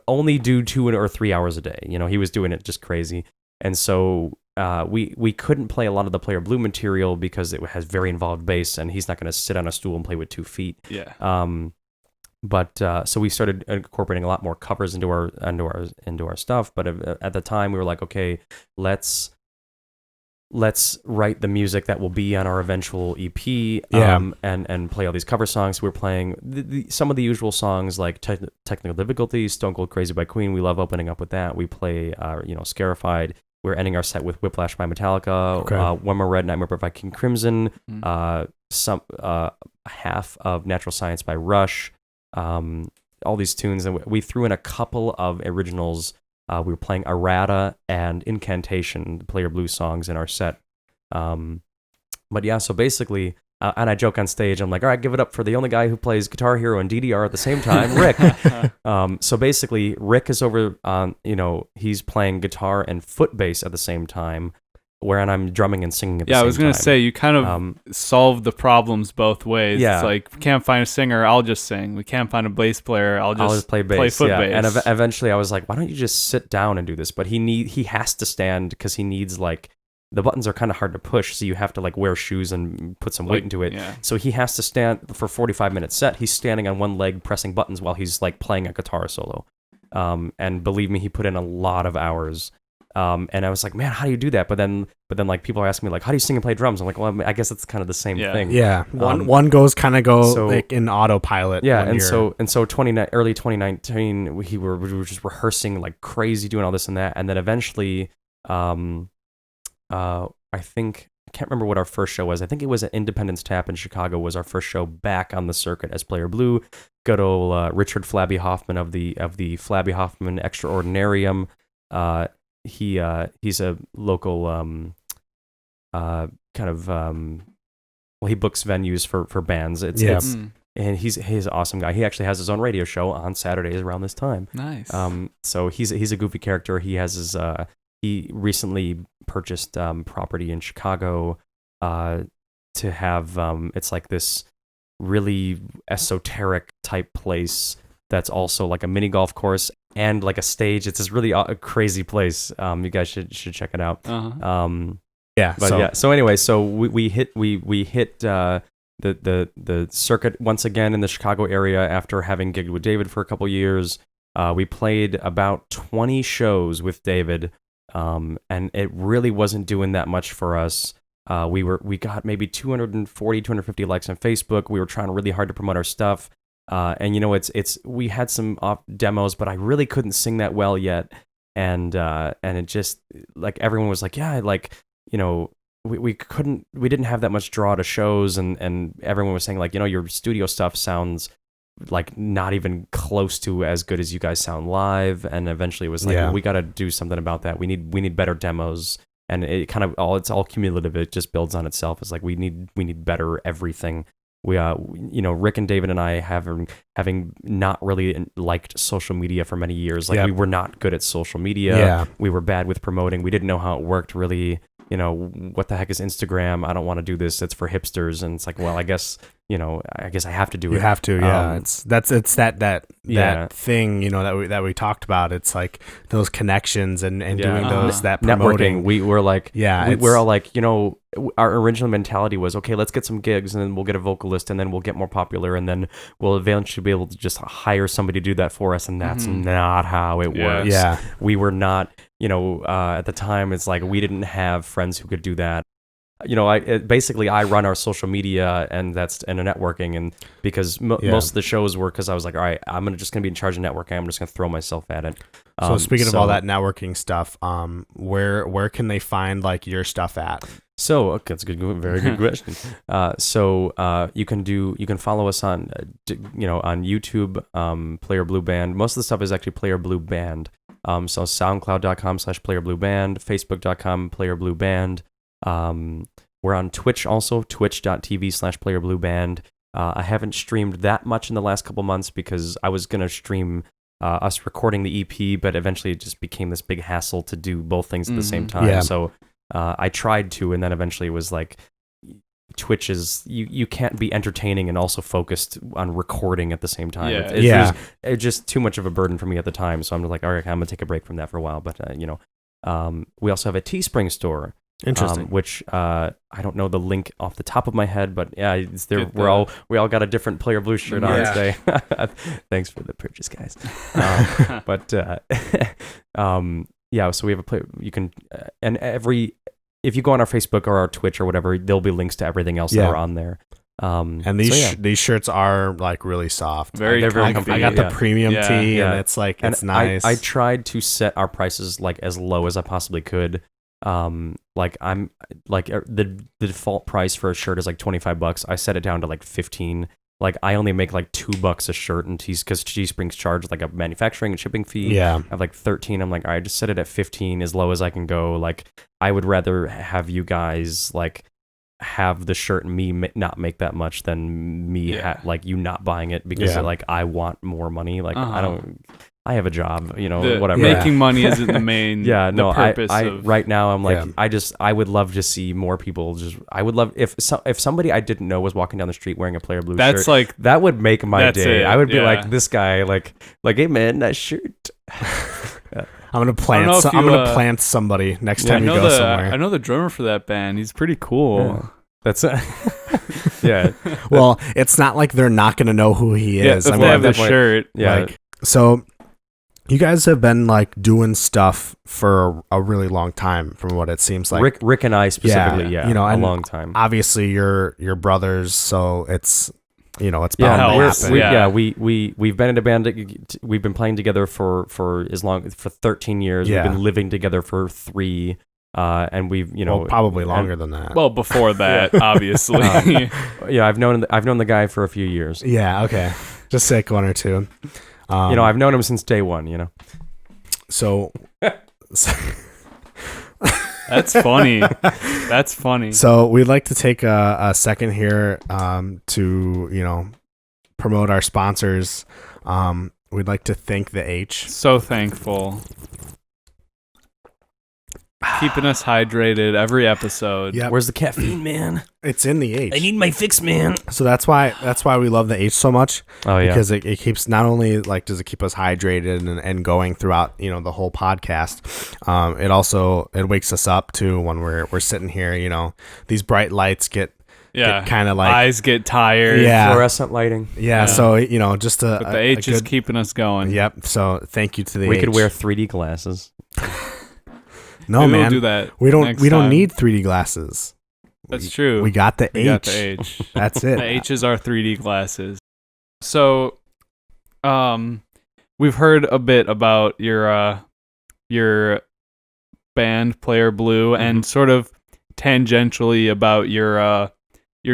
only do 2 or 3 hours a day. You know, he was doing it just crazy. And so we couldn't play a lot of the Player Blue material because it has very involved bass, and he's not going to sit on a stool and play with 2 feet. Yeah. But so we started incorporating a lot more covers into our stuff. But at the time, we were like, okay, let's write the music that will be on our eventual EP, and play all these cover songs. We're playing some of the usual songs like Technical Difficulties, Stone Cold Crazy by Queen. We love opening up with that. We play, Scarified. We're ending our set with Whiplash by Metallica, When We're Red, Nightmare by King Crimson, some half of Natural Science by Rush, all these tunes. And we threw in a couple of originals. We were playing Errata and Incantation, the Player Blue songs in our set. But yeah, so basically, and I joke on stage, I'm like, all right, give it up for the only guy who plays Guitar Hero and DDR at the same time, Rick. So basically, Rick is over on, he's playing guitar and foot bass at the same time, wherein I'm drumming and singing at the same time. Yeah, I was going to say, you kind of solve the problems both ways. Yeah. It's like, we can't find a singer, I'll just sing. We can't find a bass player, I'll just play bass. Play foot bass. And eventually I was like, why don't you just sit down and do this? But he has to stand because he needs like, the buttons are kind of hard to push, so you have to like wear shoes and put some weight into it. Yeah. So he has to stand for 45-minute set. He's standing on one leg pressing buttons while he's like playing a guitar solo. And believe me, he put in a lot of hours. And I was like, man, how do you do that? But then like people are asking me like, how do you sing and play drums? I'm like, well, I guess it's kind of the same thing. Yeah. One goes like in autopilot. Yeah. And so early 2019, we were just rehearsing like crazy, doing all this and that. And then eventually, I can't remember what our first show was. I think it was at Independence Tap in Chicago was our first show back on the circuit as Player Blue. Good old Richard Flabby Hoffman of the Flabby Hoffman Extraordinarium. He's a local he books venues for bands. And he's an awesome guy. He actually has his own radio show on Saturdays around this time. Nice. So he's a goofy character. He has his he recently purchased property in Chicago to have it's like this really esoteric type place that's also like a mini golf course and like a stage. It's this really crazy place. You guys should check it out. So anyway, so we hit the circuit once again in the Chicago area after having gigged with David for a couple years. We played about 20 shows with David, and it really wasn't doing that much for us. We got maybe 250 likes on Facebook. We were trying really hard to promote our stuff. And it's we had some demos, but I really couldn't sing that well yet. And it just like everyone was like, yeah, like, we didn't have that much draw to shows, and everyone was saying like, your studio stuff sounds like not even close to as good as you guys sound live. And eventually it was like, well, we got to do something about that. We need better demos. And it kind of it's all cumulative. It just builds on itself. It's like we need better everything. We Rick and David and I having not really liked social media for many years. Like we were not good at social media. Yeah. We were bad with promoting. We didn't know how it worked really. What the heck is Instagram? I don't want to do this. It's for hipsters. And it's like, well, I guess I have to do it. You have to, yeah. It's that thing, that we talked about. It's like those connections and doing those, that promoting. Networking. We were like, we're all like, our original mentality was, okay, let's get some gigs and then we'll get a vocalist and then we'll get more popular and then we'll eventually be able to just hire somebody to do that for us. And that's not how it works. Yeah. We were not, at the time, it's like we didn't have friends who could do that. I run our social media and that's and networking, and because most of the shows were because I was like, all right, I'm just gonna be in charge of networking. I'm just gonna throw myself at it. So speaking of all that networking stuff, where can they find like your stuff at? So okay, that's a very good question. You can follow us on on YouTube, Player Blue Band. Most of the stuff is actually Player Blue Band. So SoundCloud.com/Player Blue Band, Facebook.com Player Blue Band. We're on Twitch also, twitch.tv/Player Blue Band. I haven't streamed that much in the last couple months because I was gonna stream us recording the EP, but eventually it just became this big hassle to do both things at the same time. Yeah. So I tried to, and then eventually it was like, Twitch is you can't be entertaining and also focused on recording at the same time. It's just too much of a burden for me at the time. So I'm like, all right, I'm gonna take a break from that for a while. But we also have a Teespring store. Interesting. Which I don't know the link off the top of my head, but yeah, it's there. We all got a different Player Blue shirt on today. Thanks for the purchase, guys. So we have a play. You can if you go on our Facebook or our Twitch or whatever, there'll be links to everything else that are on there. And these shirts are like really soft. They're very comfy. I got the premium tee, and it's like it's nice. I tried to set our prices like as low as I possibly could. I'm like the default price for a shirt is like $25. I set it down to like 15. Like I only make like $2 a shirt, and because Teespring's charged like a manufacturing and shipping fee. Yeah, of like 13. I'm like, all right, just set it at 15, as low as I can go. Like I would rather have you guys like have the shirt and me not make that much than me like you not buying it because like I want more money. Like I have a job, whatever. Making money isn't the main purpose. Right now I'm like, I would love to see more people I would love if somebody I didn't know was walking down the street wearing a Player Blue shirt. Like, that would make my day. I would be like, this guy, like, hey man, that shirt. I'm gonna plant somebody next time you go somewhere. I know the drummer for that band. He's pretty cool. Yeah. That's yeah. Well, it's not like they're not gonna know who he is. If they have the shirt. Yeah. So you guys have been like doing stuff for a really long time, from what it seems like. Rick and I specifically, a long time. Obviously, you're brothers, so it's it's bound to happen. We've been in a band. We've been playing together for 13 years. Yeah. We've been living together for 3. And we've probably longer than that. Well, before that, obviously. I've known the guy for a few years. Yeah. Okay. Just like 1 or 2. I've known him since day 1. So. That's funny. That's funny. So we'd like to take a second here to promote our sponsors. We'd like to thank the H. So thankful. Keeping us hydrated every episode. Yep. Where's the caffeine, man? It's in the H. I need my fix, man. So that's why we love the H so much. Oh yeah, because it keeps, not only like does it keep us hydrated and going throughout the whole podcast, it wakes us up too when we're sitting here. These bright lights get kind of like eyes get tired. Yeah, fluorescent lighting. Yeah. So just but the H is keeping us going. Yep. So thank you to the H. We could wear 3D glasses. No, maybe man. We'll do that. We don't need 3D glasses. That's true. We got the H. We got the H. That's it. The H is our 3D glasses. So, we've heard a bit about your band Player Blue and sort of tangentially about your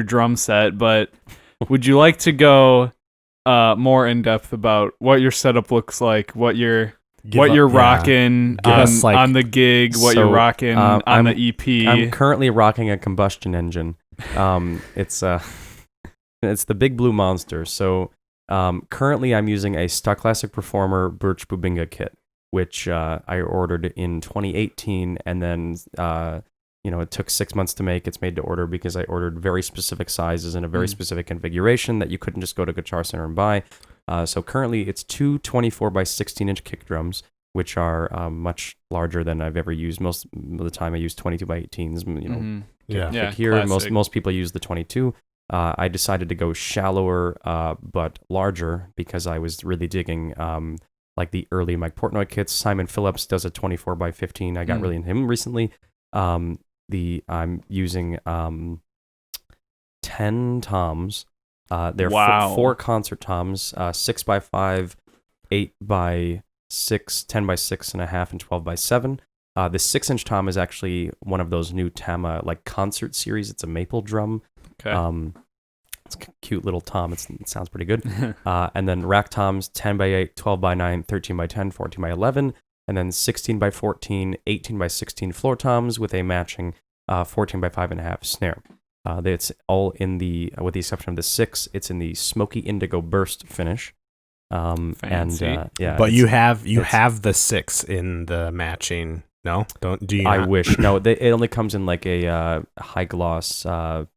drum set, but would you like to go more in depth about what your setup looks like, what you're rocking on the gig, what you're rocking on the EP? I'm currently rocking a combustion engine. It's the Big Blue Monster. So currently I'm using a Star Classic Performer Birch Bubinga kit, which I ordered in 2018, and then it took 6 months to make. It's made to order because I ordered very specific sizes and a very specific configuration that you couldn't just go to Guitar Center and buy. So currently it's two 24 by 16 inch kick drums, which are much larger than I've ever used. Most of the time I use 22 by 18s. Here, most people use the 22. I decided to go shallower but larger because I was really digging like the early Mike Portnoy kits. Simon Phillips does a 24 by 15. I got really into him recently. I'm using 10 toms. They're 4 concert toms, 6 by 5, 8 by 6, 10 by 6.5, and 12 by 7. The 6-inch tom is actually one of those new Tama like concert series. It's a maple drum. Okay. It's a cute little tom. It sounds pretty good. And then rack toms, 10 by 8, 12 by 9, 13 by 10, 14 by 11, and then 16 by 14, 18 by 16 floor toms with a matching 14 by 5.5 snare. It's all in with the exception of the 6, it's in the smoky indigo burst finish. Fancy. But you have the 6 in the matching. No, do you? I wish. No, it only comes in like a high gloss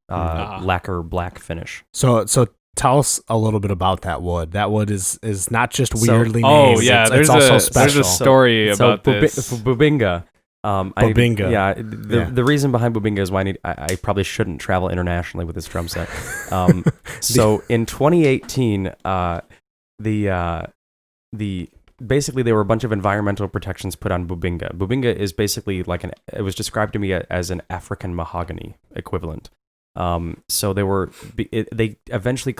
lacquer black finish. So tell us a little bit about that wood. That wood is not just weirdly named. Oh yeah, it's also special. There's a story about this. Bubinga. Bubinga. The reason behind Bubinga is why I probably shouldn't travel internationally with this drum set. So in 2018, basically there were a bunch of environmental protections put on Bubinga. Bubinga is basically it was described to me as an African mahogany equivalent. So they eventually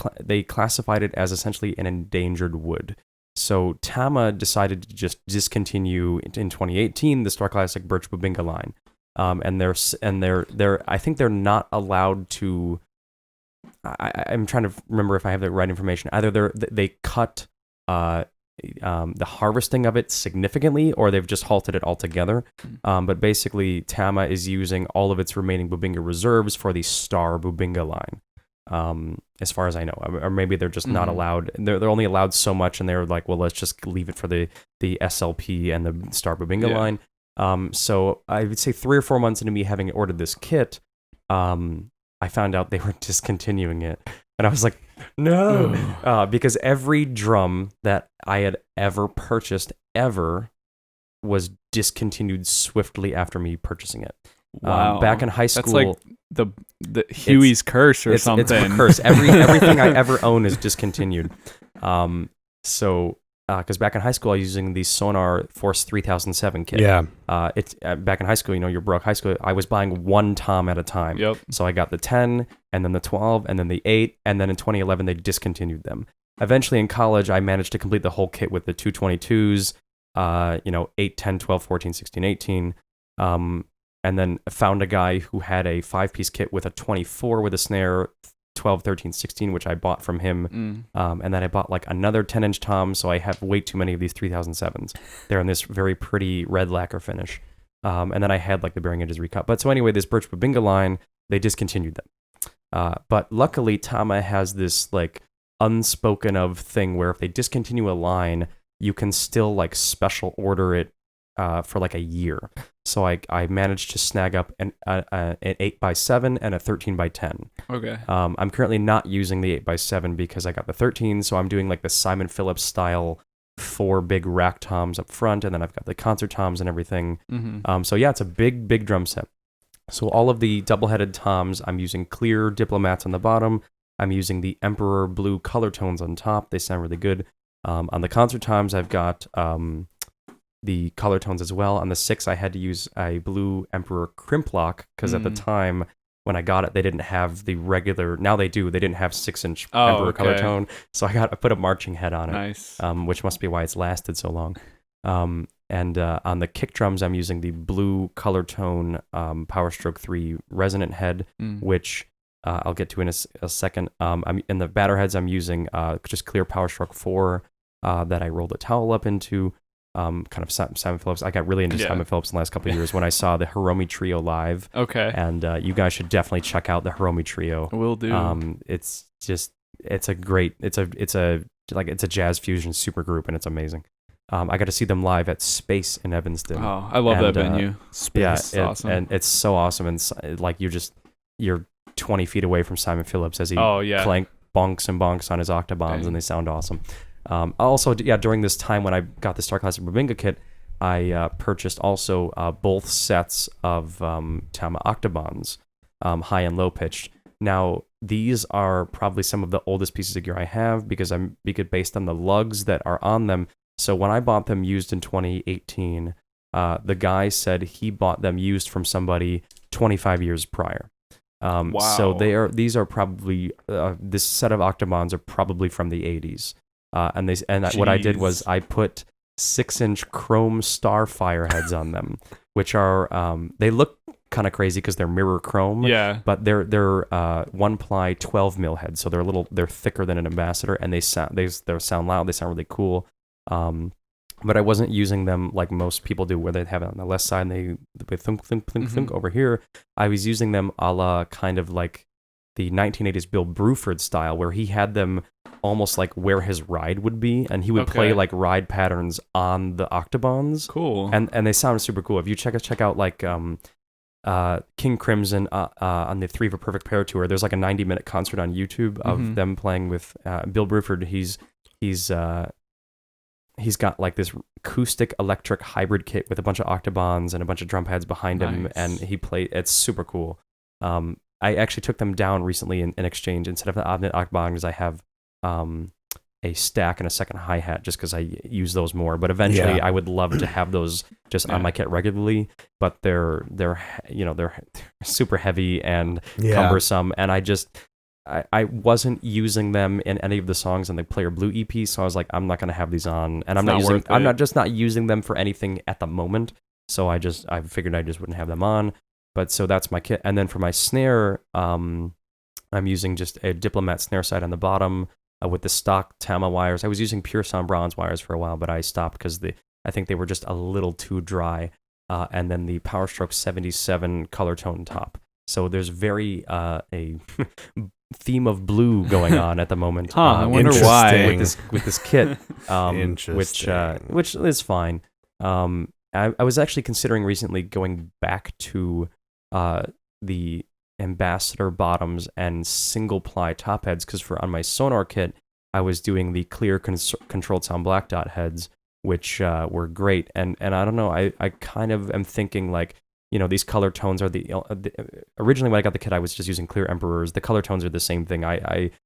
classified it as essentially an endangered wood. So Tama decided to just discontinue in 2018 the Star Classic Birch Bubinga line. And they're I think they're not allowed to. I'm trying to remember if I have the right information. Either they cut the harvesting of it significantly, or they've just halted it altogether. But basically, Tama is using all of its remaining Bubinga reserves for the Star Bubinga line, as far as I know. Or maybe they're just not allowed. They're only allowed so much, and they're like, well, let's just leave it for the SLP and the Star Bubinga line. So I would say 3 or 4 months into me having ordered this kit, I found out they were discontinuing it. And I was like, no, because every drum that I had ever purchased was discontinued swiftly after me purchasing it. Wow. Back in high school, that's like the Hughey's curse or something. It's a curse. Everything I ever own is discontinued. Because back in high school, I was using the Sonar Force 3007 kit. Yeah. Back in high school, you're broke high school. I was buying one tom at a time. Yep. So I got the 10, and then the 12, and then the 8, and then in 2011 they discontinued them. Eventually in college, I managed to complete the whole kit with the 222s, 8, 10, 12, 14, 16, 18, and then found a guy who had a 5-piece kit with a 24 with a snare, 12, 13, 16, which I bought from him. And then I bought like another 10-inch tom, so I have way too many of these 3007s. They're in this very pretty red lacquer finish. And then I had like the bearing edges recut. But so anyway, this Birch Bubinga line, they discontinued them. But luckily, Tama has this like unspoken of thing where if they discontinue a line, you can still like special order it for like a year. So I managed to snag up an 8x7 and a 13x10. Okay. I'm currently not using the 8x7 because I got the 13, so I'm doing like the Simon Phillips style 4 big rack toms up front, and then I've got the concert toms and everything. So yeah, it's a big drum set. So all of the double-headed toms, I'm using clear diplomats on the bottom. I'm using the Emperor blue color tones on top. They sound really good. On the concert toms, I've got the color tones as well. On the 6, I had to use a blue Emperor crimp lock because at the time when I got it, they didn't have the regular. Now they do. They didn't have 6-inch Oh, Emperor color okay. tone, so I put a marching head on it, Nice. which must be why it's lasted so long. And on the kick drums, I'm using the blue color tone Power Stroke 3 resonant head, which I'll get to in a second. I'm in the batter heads. I'm using just clear Power Stroke 4 that I rolled a towel up into. Kind of Simon Phillips. I got really into Simon Phillips in the last couple of years when I saw the Hiromi Trio live. Okay. And you guys should definitely check out the Hiromi Trio. Will do. It's a jazz fusion super group, and it's amazing. I got to see them live at Space in Evanston. Oh, I love that venue. Space. Yeah, awesome. And it's so awesome. And like you're 20 feet away from Simon Phillips as he clank bonks and bonks on his octobans, and they sound awesome. Also, during this time when I got the Star Classic Babinga kit, I purchased also both sets of Tama octobans, high and low pitched. Now, these are probably some of the oldest pieces of gear I have because based on the lugs that are on them. So when I bought them used in 2018, the guy said he bought them used from somebody 25 years prior. Wow. So these are probably this set of octobans are probably from the 80s. What I did was I put 6-inch chrome Starfire heads on them, which are they look kind of crazy because they're mirror chrome. Yeah. But they're 1-ply 12 mil heads, so they're thicker than an Ambassador, and they sound loud. They sound really cool. But I wasn't using them like most people do, where they have it on the left side and they thunk thunk thunk thunk over here. I was using them a la kind of like the 1980s Bill Bruford style, where he had them almost like where his ride would be, and he would play like ride patterns on the octobans. Cool. And they sound super cool. If you check out like King Crimson on the 3 for Perfect Pair tour, there's like a 90-minute concert on YouTube of them playing with Bill Bruford. He's got like this acoustic electric hybrid kit with a bunch of octobans and a bunch of drum pads behind him, and it's super cool. I actually took them down recently in exchange. Instead of the Omnet octobans, I have a stack and a second hi-hat just because I use those more. But eventually I would love to have those just on my kit regularly, but they're super heavy and cumbersome, and I wasn't using them in any of the songs on the Player Blue EP, so I was like, I'm not going to have these on, and I'm not using them for anything at the moment, so I figured I just wouldn't have them on. But so that's my kit. And then for my snare, I'm using just a Diplomat snare side on the bottom with the stock Tama wires. I was using Pure Sound bronze wires for a while, but I stopped because I think they were just a little too dry. And then the Power Stroke 77 color tone top. So there's very a theme of blue going on at the moment. I wonder why with this kit, which is fine. I was actually considering recently going back to the Ambassador bottoms and single ply top heads, because on my Sonar kit I was doing the clear controlled sound black dot heads, which were great. And I don't know, I kind of am thinking like, these color tones are originally when I got the kit, I was just using clear Emperors. The color tones are the same thing.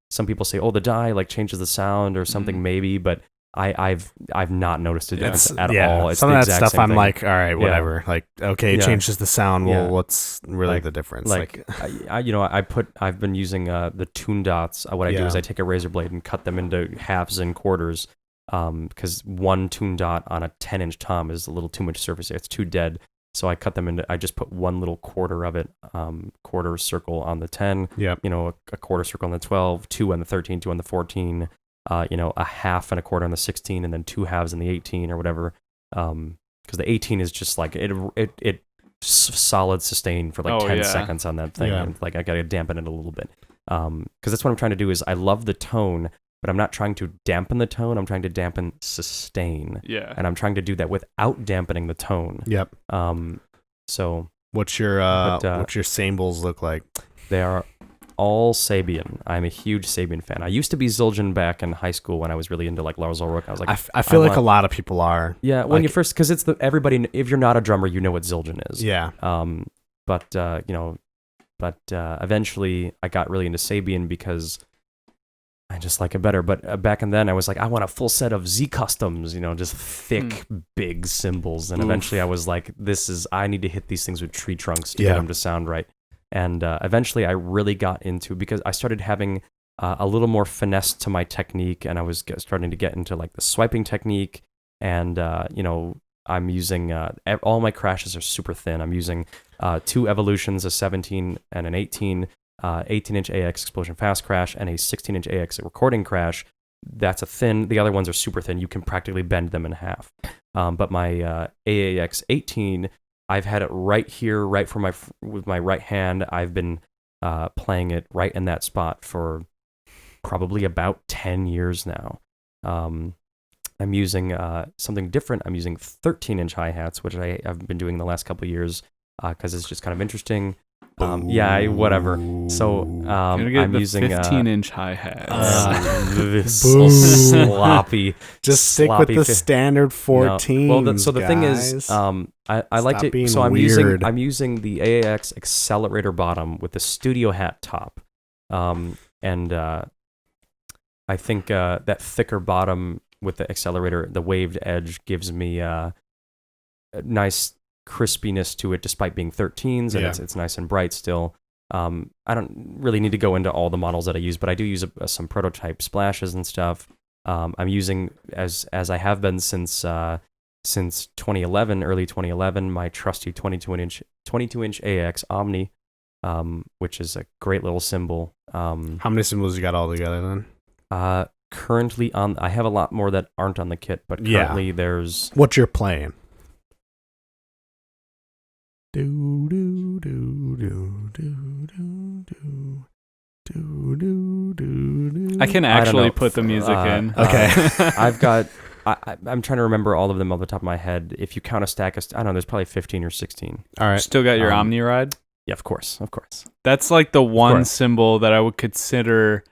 Some people say, oh, the dye like changes the sound or something maybe, but I've not noticed a difference at all. It's some the of that exact stuff same I'm thing. like, all right, whatever. Like, okay, it changes the sound. Well, what's really the difference? I've been using the tune dots. What I do is I take a razor blade and cut them into halves and quarters, because one tune dot on a 10-inch tom is a little too much surface area. It's too dead. So I cut them into. I just put one little quarter of it, quarter circle on the 10. Yep. A quarter circle on the 12, 2 on the 13, 2 on the 14. A half and a quarter on the 16, and then 2 halves on the 18 or whatever. Because the 18 is just like it solid sustain for like 10 seconds on that thing. And like I gotta dampen it a little bit. Because that's what I'm trying to do. Is I love the tone, but I'm not trying to dampen the tone. I'm trying to dampen sustain. Yeah. And I'm trying to do that without dampening the tone. Yep. So what's your samples look like? They are all Sabian. I'm a huge Sabian fan. I used to be Zildjian back in high school when I was really into like Lars Ulrich. I was like, I feel like a lot of people are. Yeah, when you first, because it's everybody. If you're not a drummer, you know what Zildjian is. Yeah. But eventually I got really into Sabian because I just like it better. But back and then I was like, I want a full set of Z Customs, just thick, big cymbals. And eventually I was like, I need to hit these things with tree trunks to get them to sound right. And eventually I really got into, because I started having a little more finesse to my technique, and I was starting to get into like the swiping technique. And, I'm using, all my crashes are super thin. I'm using 2 evolutions, a 17 and an 18, 18-inch AX explosion fast crash, and a 16-inch AX recording crash. That's a thin. The other ones are super thin. You can practically bend them in half. But my AAX 18, I've had it right here, with my right hand. I've been playing it right in that spot for probably about 10 years now. I'm using something different. I'm using 13-inch hi-hats, which I've been doing the last couple of years because it's just kind of interesting. Whatever. So I'm using 15-inch hi-hats. So sloppy. Just stick with the standard 14. No. Well, so the thing is, I like it. So I'm using the AAX accelerator bottom with the studio hat top, and I think that thicker bottom with the accelerator, the waved edge, gives me a nice crispiness to it, despite being 13s, and it's nice and bright still. I don't really need to go into all the models that I use, but I do use some prototype splashes and stuff. I'm using, as I have been since 2011, early 2011, my trusty 22-inch AX Omni, which is a great little cymbal. How many cymbals you got all together then? Currently I have a lot more that aren't on the kit, but currently there's... What you're playing? Do do do do do do do do do do. I can actually put the music in. Okay. I've got... I'm trying to remember all of them off the top of my head. If you count a stack of... I don't know, there's probably 15 or 16. All right. Still got your Omni ride? Yeah, of course. That's like the one cymbal that I would consider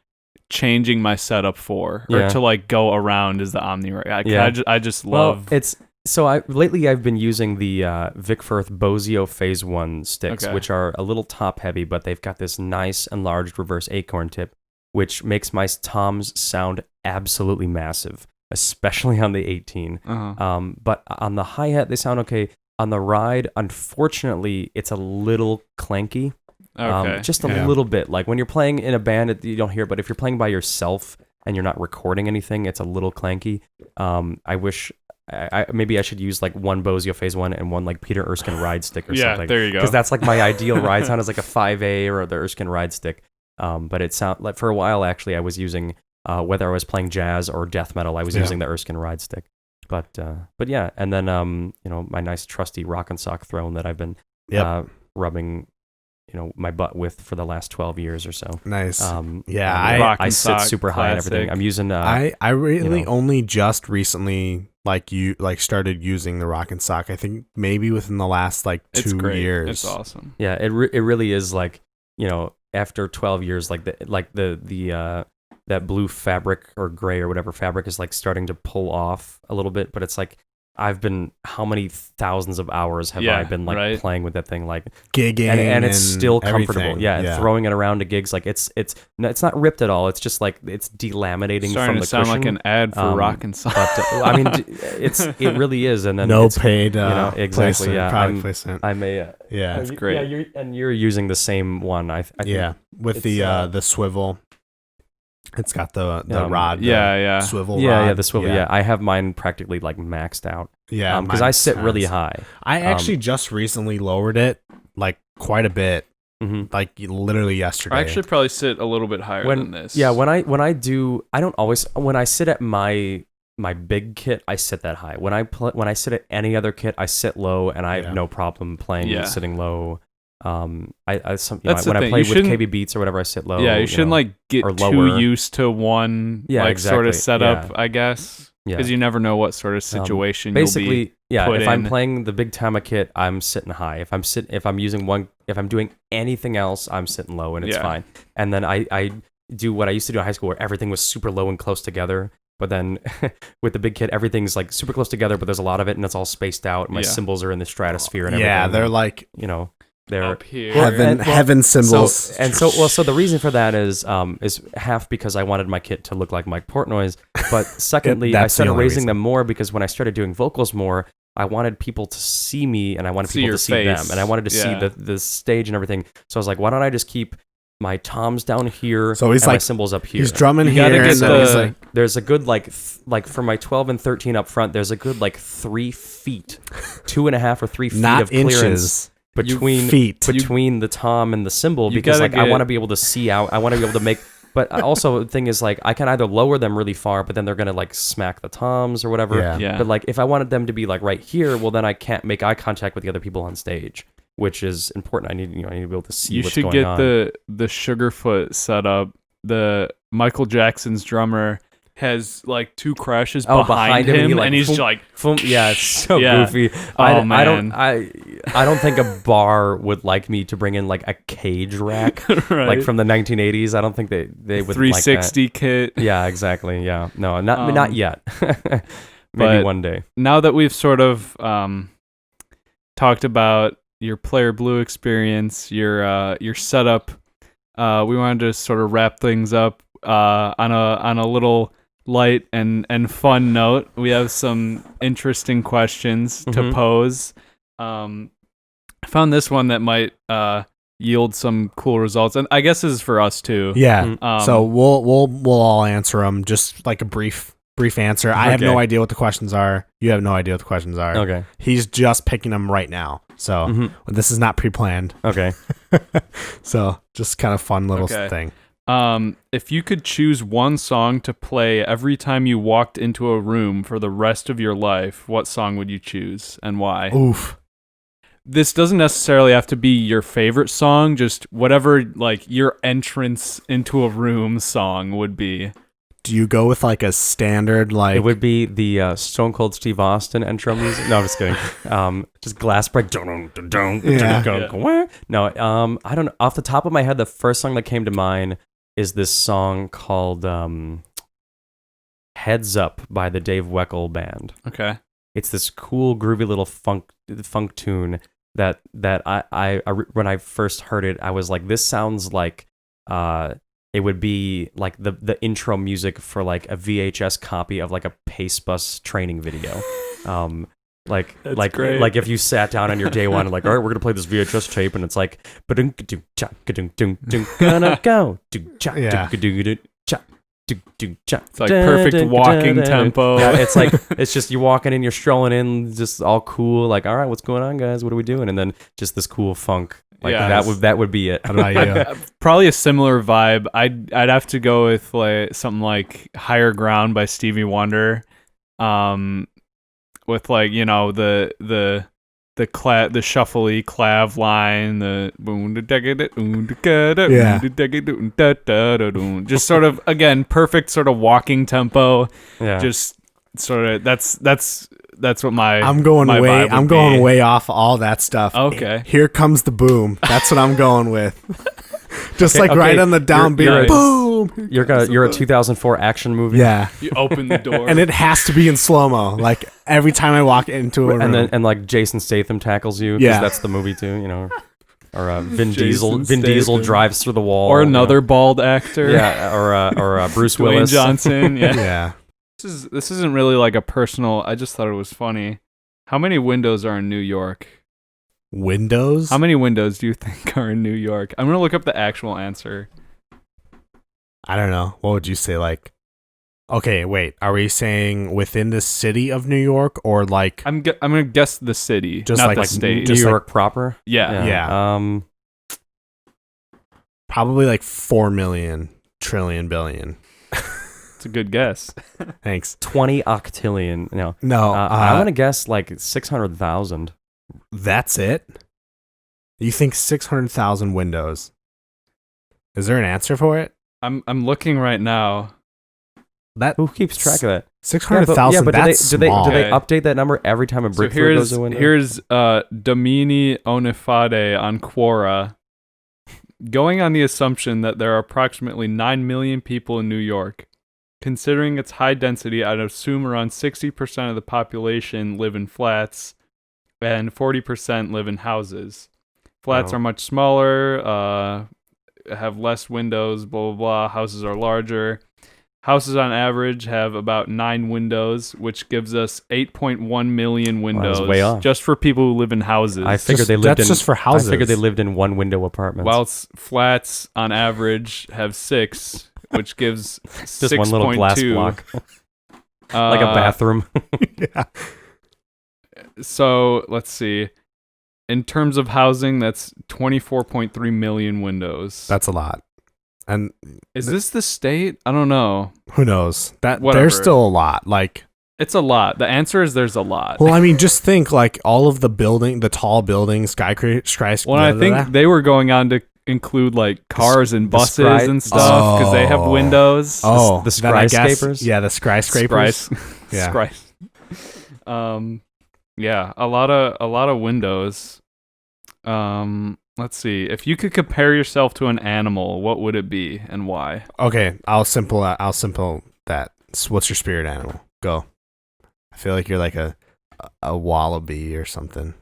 changing my setup for, or to like go around, is the Omni ride. I just love... Well, so lately I've been using the Vic Firth Bozio Phase 1 sticks, which are a little top heavy, but they've got this nice enlarged reverse acorn tip, which makes my toms sound absolutely massive, especially on the 18. But on the hi-hat, they sound okay. On the ride, unfortunately, it's a little clanky. Just a little bit. Like when you're playing in a band, you don't hear it, but if you're playing by yourself and you're not recording anything, it's a little clanky. I wish... maybe I should use like one Bozio Phase 1 and one like Peter Erskine ride stick or something. Yeah, there you go. Because that's like my ideal ride sound, is like a 5A or the Erskine ride stick. But it sound like for a while actually I was using whether I was playing jazz or death metal, I was using the Erskine ride stick. But yeah, and then my nice trusty rock and sock throne that I've been rubbing my butt with for the last 12 years or so. Nice. I sit super high and everything. I'm using I really only just recently started using the rock and sock. I think maybe within the last 2 years. It's awesome. Yeah, it really is, like, after 12 years, like the that blue fabric or gray or whatever fabric is like starting to pull off a little bit, but it's like how many thousands of hours have I been playing with that thing, like gigging, and it's still comfortable. Everything. Yeah, throwing it around to gigs, like it's not ripped at all. It's just like it's delaminating from the cushion. Sound like an ad for rock and sock. But, I mean, it really is. And then no paid exactly. Placement, yeah, product placement. I may. That's great. Yeah, you're using the same one. I think with the swivel. It's got the rod, swivel rod. Yeah, the swivel, I have mine practically like maxed out. Yeah, because I sit really high. I actually just recently lowered it like quite a bit, like literally yesterday. I actually probably sit a little bit higher than this. Yeah, when I sit at my big kit, I sit that high. When I sit at any other kit, I sit low, and I have no problem playing sitting low. When I play with KB Beats or whatever, I sit low. Yeah, you shouldn't get too used to one sort of setup, I guess. Because you never know what sort of situation you'll be put if I'm playing the big Tama kit, I'm sitting high. If I'm doing anything else, I'm sitting low, and it's fine. And then I do what I used to do in high school, where everything was super low and close together. But then with the big kit, everything's like super close together, but there's a lot of it, and it's all spaced out. My cymbals are in the stratosphere and everything. Yeah, they're like they're up here. Heaven symbols. So the reason for that is half because I wanted my kit to look like Mike Portnoy's, but secondly, I started raising them more because when I started doing vocals more, I wanted people to see me, and I wanted See people your to see them, face. and I wanted to see Yeah. the stage and everything. So I was like, why don't I just keep my toms down here, So he's and my like- cymbals up here? He's drumming You here, gotta and get then he's the- like, There's a good like for my 12 and 13 up front. There's a good like 3 feet, 2.5 or 3 feet not of clearance inches, between feet. between the tom and the cymbal, You because gotta like I get- want to be able to see out. I want to be able to make. But also the thing is like I can either lower them really far, but then they're gonna like smack the toms or whatever. Yeah. Yeah. But like if I wanted them to be like right here, well then I can't make eye contact with the other people on stage, which is important. I need I need to be able to see You what's should going get on. the Sugarfoot set up. The Michael Jackson's drummer has like 2 crashes behind him, and he's boom, like, boom. Yeah, it's so Yeah. goofy. Oh, I don't man. I don't think a bar would like me to bring in like a cage rack right. like from the 1980s. I don't think they would like that. 360 kit. Yeah, exactly. Yeah, no, not yet. Maybe but- one day. Now that we've sort of talked about your Player Blue experience, your setup, we wanted to sort of wrap things up on a little light and fun note. We have some interesting questions to Mhm. pose. I found this one that might yield some cool results, and I guess this is for us too. yeah. Um, So we'll all answer them, just like a brief answer. I have no Okay. idea what the questions are. You have no idea what the questions are. Okay. He's just picking them right now. So Mhm. this is not pre-planned. Okay. So just kind of fun little Okay. thing. If you could choose one song to play every time you walked into a room for the rest of your life, what song would you choose and why? Oof. This doesn't necessarily have to be your favorite song, just whatever like your entrance into a room song would be. Do you go with like a standard like? It would be the Stone Cold Steve Austin intro music. No, I'm just kidding. Just glass break. Yeah. No, I don't know. Off the top of my head, the first song that came to mind is this song called "Heads Up" by the Dave Weckl Band. Okay. It's this cool, groovy little funk tune that I when I first heard it, I was like, this sounds like it would be like the intro music for like a VHS copy of like a Pace Bus training video. Like great. like if you sat down on your day one and like, all right, we're gonna play this VHS tape, and it's like, gonna go, It's like perfect walking tempo. Yeah, it's like it's just you walking in, you're strolling in, just all cool. Like, all right, what's going on, guys? What are we doing? And then just this cool funk. Like Yeah. that would be it. How about you? Probably a similar vibe. I'd have to go with like something like "Higher Ground" by Stevie Wonder, with like the shuffly clav line, just sort of again perfect sort of walking tempo. Yeah. Just sort of that's what my I'm going my way. vibe would I'm going be. way off all that stuff. Okay. Here comes the boom. That's what I'm going with. Just Okay, like right okay. on the downbeat. You're- Boom. You're a 2004 action movie. Yeah. You open the door And it has to be in slow mo. Like every time I walk into a room. and like Jason Statham tackles you. 'Cause Yeah. that's the movie too. Or Vin Jason Diesel Statham. drives through the wall. or another bald actor. Yeah. Or Bruce Dwayne Willis. Johnson. Yeah. yeah. This isn't really like a personal. I just thought it was funny. How many windows are in New York? Windows. How many windows do you think are in New York? I'm gonna look up the actual answer. I don't know. What would you say? Like, okay, wait. Are we saying within the city of New York or like? I'm gonna guess the city, Just not like the a- state. New just York proper. yeah. Yeah. Probably like 4 million trillion billion. It's a good guess. Thanks. 20 octillion. No. No, I want to guess like 600,000. that's it. You think 600,000 windows? Is there an answer for it? I'm looking right now. That Who keeps track of that? 600,000. but That's do they small. do they Okay. update that number every time a So brick through goes here's a window? here's Domini Onifade on Quora. Going on the assumption that there are approximately 9 million people in New York. Considering its high density, I'd assume around 60% of the population live in flats and 40% live in houses. Flats Wow. are much smaller, have less windows, blah, blah, blah. Houses are larger. Houses on average have about 9 windows, which gives us 8.1 million windows. way off. Just for people who live in houses. I figured they lived that's in. just for houses. I figured they lived in one window apartments. Whilst flats on average have 6, which gives just one little glass block, like a bathroom. Yeah. So let's see. In terms of housing, that's 24.3 million windows. That's a lot. And is this the state? I don't know. who knows? Whatever. There's still a lot. Like, it's a lot. The answer is there's a lot. well, I mean, just think like all of the tall buildings, skyscrapers. Well, I think they were going on to include like cars and buses and stuff because they have windows. Oh, the skyscrapers. Yeah, the skyscrapers. Yeah. Yeah, a lot of windows. Let's see. If you could compare yourself to an animal, what would it be and why? Okay, I'll simple that. So what's your spirit animal? Go. I feel like you're like a wallaby or something,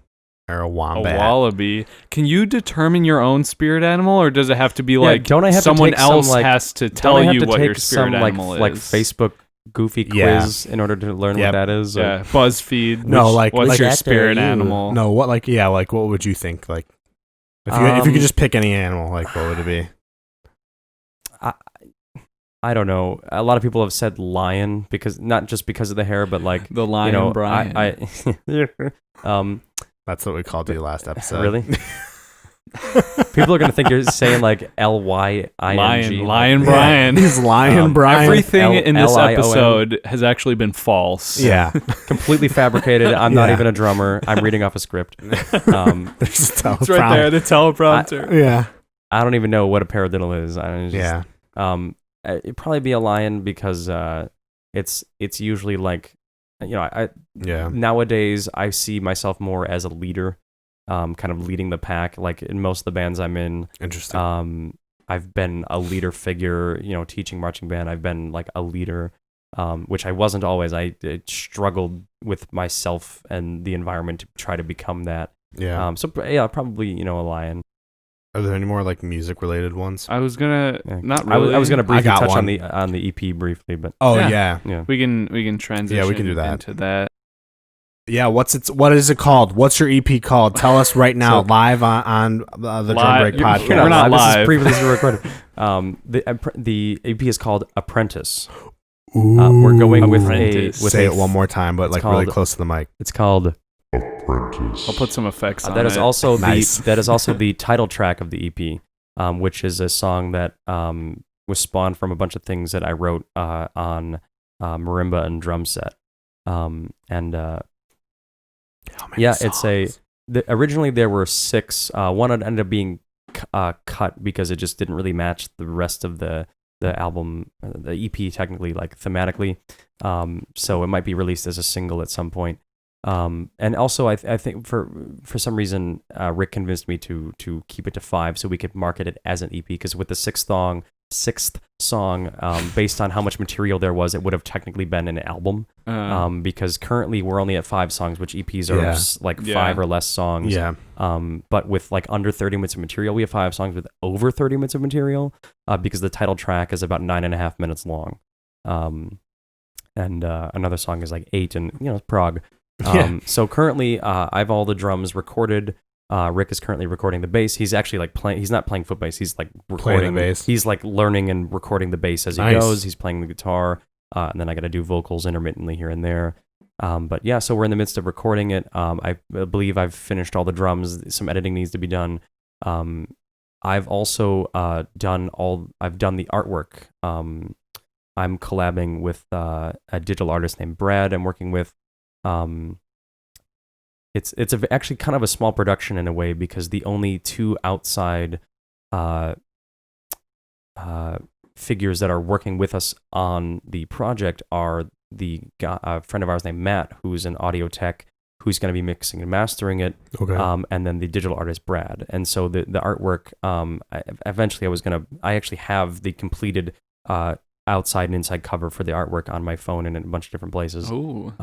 or a wombat. A wallaby. Can you determine your own spirit animal, or does it have to be don't I have someone to take else some, has to tell you what your spirit some, animal is? Like Facebook goofy quiz in order to learn what that is? Yeah, BuzzFeed. No, what's your spirit you? animal? No, what what would you think? Like, if you could just pick any animal, like what would it be? I don't know. A lot of people have said lion because not just because of the hair, but like the lion. Bryan. That's what we called you last episode. Really? People are gonna think you're saying like Lying. Lion Bryan. He's Lion Bryan. Everything in this Lion. episode has actually been false. Yeah, completely fabricated. I'm not even a drummer. I'm reading off a script. There's a teleprompter. It's right there, the teleprompter. Yeah. I don't even know what a paradiddle is. Yeah. It'd probably be a lion because it's usually like, nowadays I see myself more as a leader, kind of leading the pack. Like in most of the bands I'm in, Interesting. I've been a leader figure, teaching marching band. I've been like a leader, which I wasn't always. I struggled with myself and the environment to try to become that. Yeah. Probably, a lion. Are there any more like music related ones? I was gonna not really. I was gonna briefly touch one. on the EP briefly, but yeah. We can transition. Yeah, we can do that. Into that. Yeah, what is it called? What's your EP called? Tell us right now, live on the Drum Break podcast. We're not live. This is previously recorded. The EP is called Apprentice. We're going with say it one more time, but like really close to the mic. It's called I'll put some effects on that. Is it. also nice. that is also the title track of the EP, which is a song that was spawned from a bunch of things that I wrote on marimba and drum set. Originally there were 6. One ended up being cut because it just didn't really match the rest of the album, the EP technically, like thematically. So it might be released as a single at some point. And also I think for some reason Rick convinced me to keep it to 5 so we could market it as an EP, because with the sixth song, based on how much material there was, it would have technically been an album. Because currently we're only at 5 songs, which EPs are 5 or less songs. Yeah. But with like under 30 minutes of material, we have 5 songs with over 30 minutes of material, because the title track is about 9.5 minutes long. And another song is like 8, and it's prog. So currently, I have all the drums recorded. Rick is currently recording the bass. He's actually he's not playing foot bass. He's like recording the bass. He's like learning and recording the bass as he goes. He's playing the guitar, and then I got to do vocals intermittently here and there. But yeah, so we're in the midst of recording it. I believe I've finished all the drums. Some editing needs to be done. I've also done the artwork. I'm collabing with a digital artist named Brad. I'm working with. It's actually kind of a small production in a way, because the only 2 outside figures that are working with us on the project are the friend of ours named Matt, who's an audio tech, who's going to be mixing and mastering it, and then the digital artist Brad. And so the artwork, I actually have the completed outside and inside cover for the artwork on my phone and in a bunch of different places. Ooh.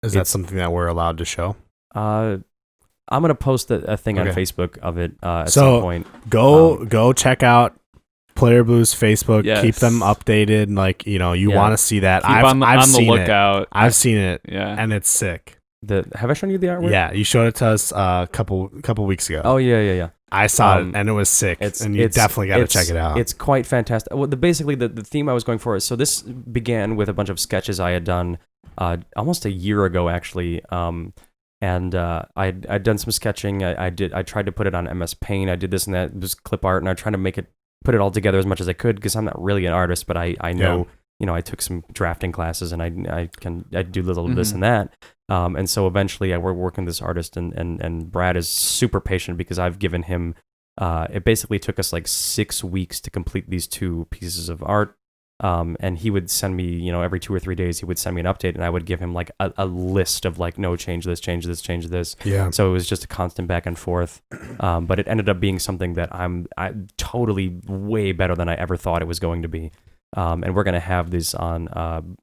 Is that something that we're allowed to show? I'm gonna post a thing on Facebook of it at some point. Go check out Player Blues Facebook. Yes. Keep them updated. Like, you know, you Yeah. want to see that. Keep I've on the seen lookout. it. I've seen it, Yeah. and it's sick. Have I shown you the artwork? Yeah, you showed it to us a couple weeks ago. Oh yeah. I saw it, and it was sick. And you definitely got to check it out. It's quite fantastic. Well, basically the theme I was going for is, so this began with a bunch of sketches I had done almost a year ago, actually. And I'd done some sketching. I tried to put it on MS Paint. I did this and that, just clip art, and I tried to put it all together as much as I could, because I'm not really an artist, but I know, you know, I took some drafting classes, and I do a little this and that. And so eventually I worked with this artist, and Brad is super patient, because I've given him, it basically took us like 6 weeks to complete these 2 pieces of art. And he would send me, you know, every 2 or 3 days, he would send me an update, and I would give him like a list of like, no, change this, change this, change this. Yeah. So it was just a constant back and forth. But it ended up being something that I'm totally way better than I ever thought it was going to be. And we're going to have this on,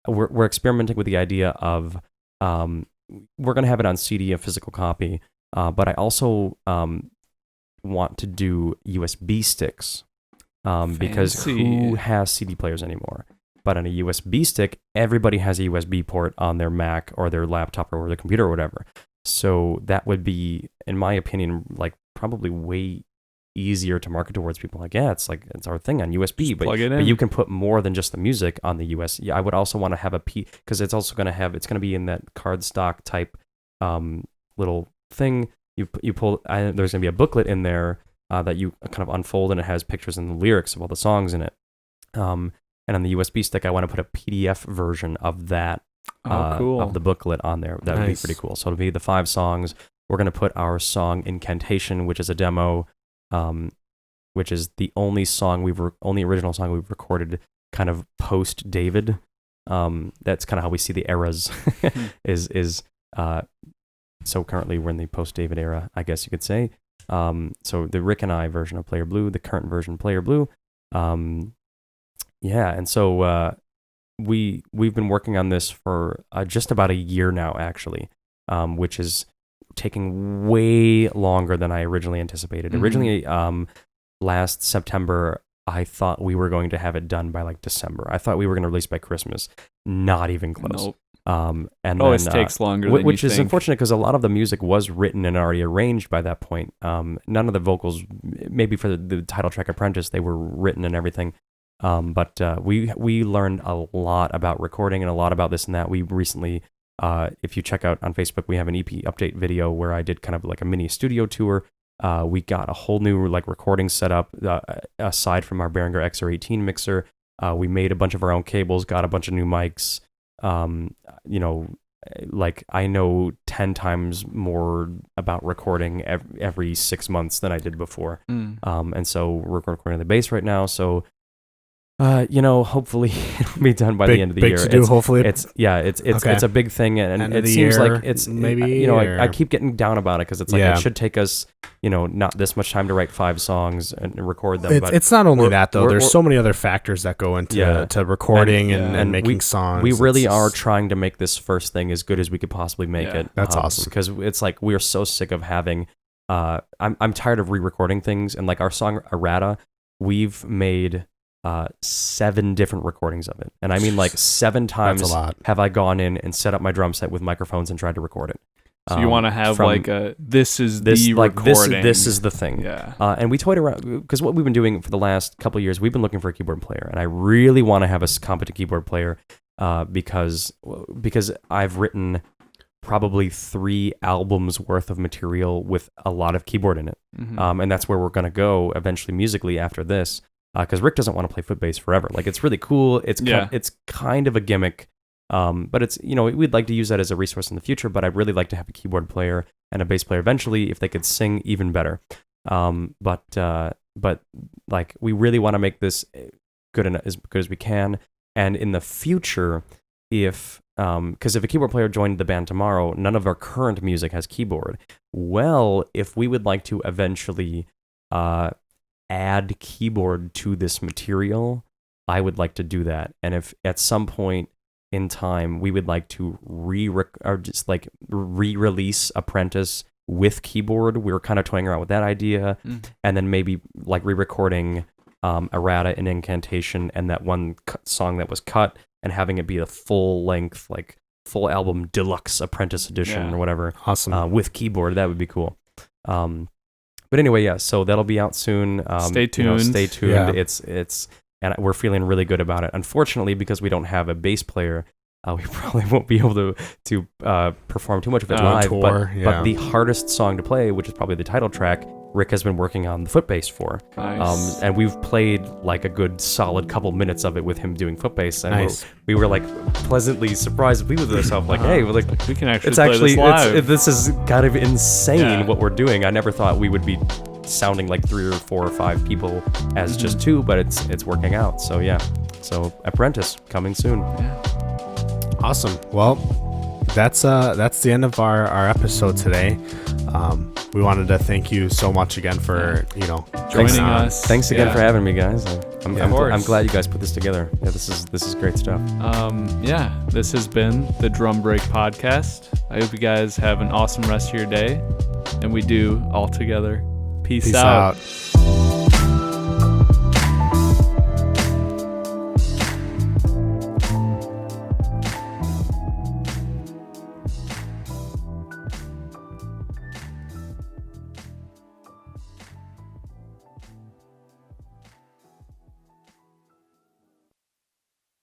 we're experimenting with the idea of, we're going to have it on CD, a physical copy. But I also want to do USB sticks. Because who has CD players anymore? But on a USB stick, everybody has a USB port on their Mac or their laptop or their computer or whatever. So that would be, in my opinion, like probably way easier to market towards people. Like, yeah, it's our thing on USB, but you can put more than just the music on the US. Yeah, I would also want to have because it's also going to be in that cardstock type little thing. You pull. There's going to be a booklet in there. That you kind of unfold, and it has pictures and the lyrics of all the songs in it. And on the USB stick, I want to put a PDF version of that, cool. of the booklet on there. That would be pretty cool. So it'll be the 5 songs. We're going to put our song Incantation, which is a demo, which is the only original song we've recorded kind of post David. That's kind of how we see the eras. So currently we're in the post David era, I guess you could say. So the Rick and I version of Player Blue, the current version Player Blue. And so we've been working on this for just about a year now, actually, which is taking way longer than I originally anticipated. Mm-hmm. Originally, last September, I thought we were going to have it done by like December. I thought we were going to release by Christmas. Not even close. Nope. And it always takes longer than which you is think. unfortunate, because a lot of the music was written and already arranged by that point. None of the vocals, maybe for the title track Apprentice, they were written and everything. But we learned a lot about recording and a lot about this and that. We recently, if you check out on Facebook, we have an EP update video where I did kind of like a mini studio tour. We got a whole new like recording setup aside from our Behringer XR18 mixer. We made a bunch of our own cables, got a bunch of new mics. Like I know 10 times more about recording every 6 months than I did before. And so we're recording the bass right now. So, hopefully it'll be done by the end of the year. To do, hopefully. It's a big thing, and it seems year, like it's maybe. I keep getting down about it, because it's like it should take us not this much time to write 5 songs and record them. It's not only that though. There's so many other factors that go into to recording and making songs. We really are trying to make this first thing as good as we could possibly make it. That's awesome, because it's like we are so sick of having. I'm tired of re-recording things, and like our song Errata, we've made 7 different recordings of it, and I mean like 7 times That's a lot. have I gone in and set up my drum set with microphones and tried to record it. So you want to have this is the recording. This is the thing. Yeah. And we toyed around, because what we've been doing for the last couple of years, we've been looking for a keyboard player, and I really want to have a competent keyboard player, because I've written probably 3 albums worth of material with a lot of keyboard in it. Mm-hmm. And that's where we're going to go eventually musically after this. Because Rick doesn't want to play foot bass forever. Like, it's really cool. It's kind of a gimmick, but it's we'd like to use that as a resource in the future. But I'd really like to have a keyboard player and a bass player eventually, if they could sing even better. But like we really want to make this as good as we can. And in the future, because if a keyboard player joined the band tomorrow, none of our current music has keyboard. Well, if we would like to eventually add keyboard to this material, I would like to do that. And if at some point in time we would like to re-release Apprentice with keyboard, we were kind of toying around with that idea, and then maybe like re-recording errata and incantation, and that one song that was cut, and having it be a full length, like full album deluxe apprentice edition or whatever. Awesome. With keyboard, that would be cool. But anyway, yeah, so that'll be out soon. Stay tuned. Stay tuned. Yeah. It's and we're feeling really good about it. Unfortunately, because we don't have a bass player, we probably won't be able to perform too much of it live. Tour, but the hardest song to play, which is probably the title track, Rick has been working on the foot bass for. Nice. And we've played like a good solid couple minutes of it with him doing foot bass, and Nice. we were like pleasantly surprised with ourselves, like, hey, we're like, we can actually it's play actually this live. this is kind of insane Yeah. what we're doing. I never thought we would be sounding like 3 or 4 or 5 people as just 2, but it's working out. So yeah, so Apprentice coming soon. Awesome. Well, that's the end of our episode today. We wanted to thank you so much again for Joining us. Thanks again Yeah. for having me, guys. I'm course. glad you guys put this together. Yeah, this is great stuff. This has been the Drum Break Podcast. I hope you guys have an awesome rest of your day, and we do all together. Peace out. out.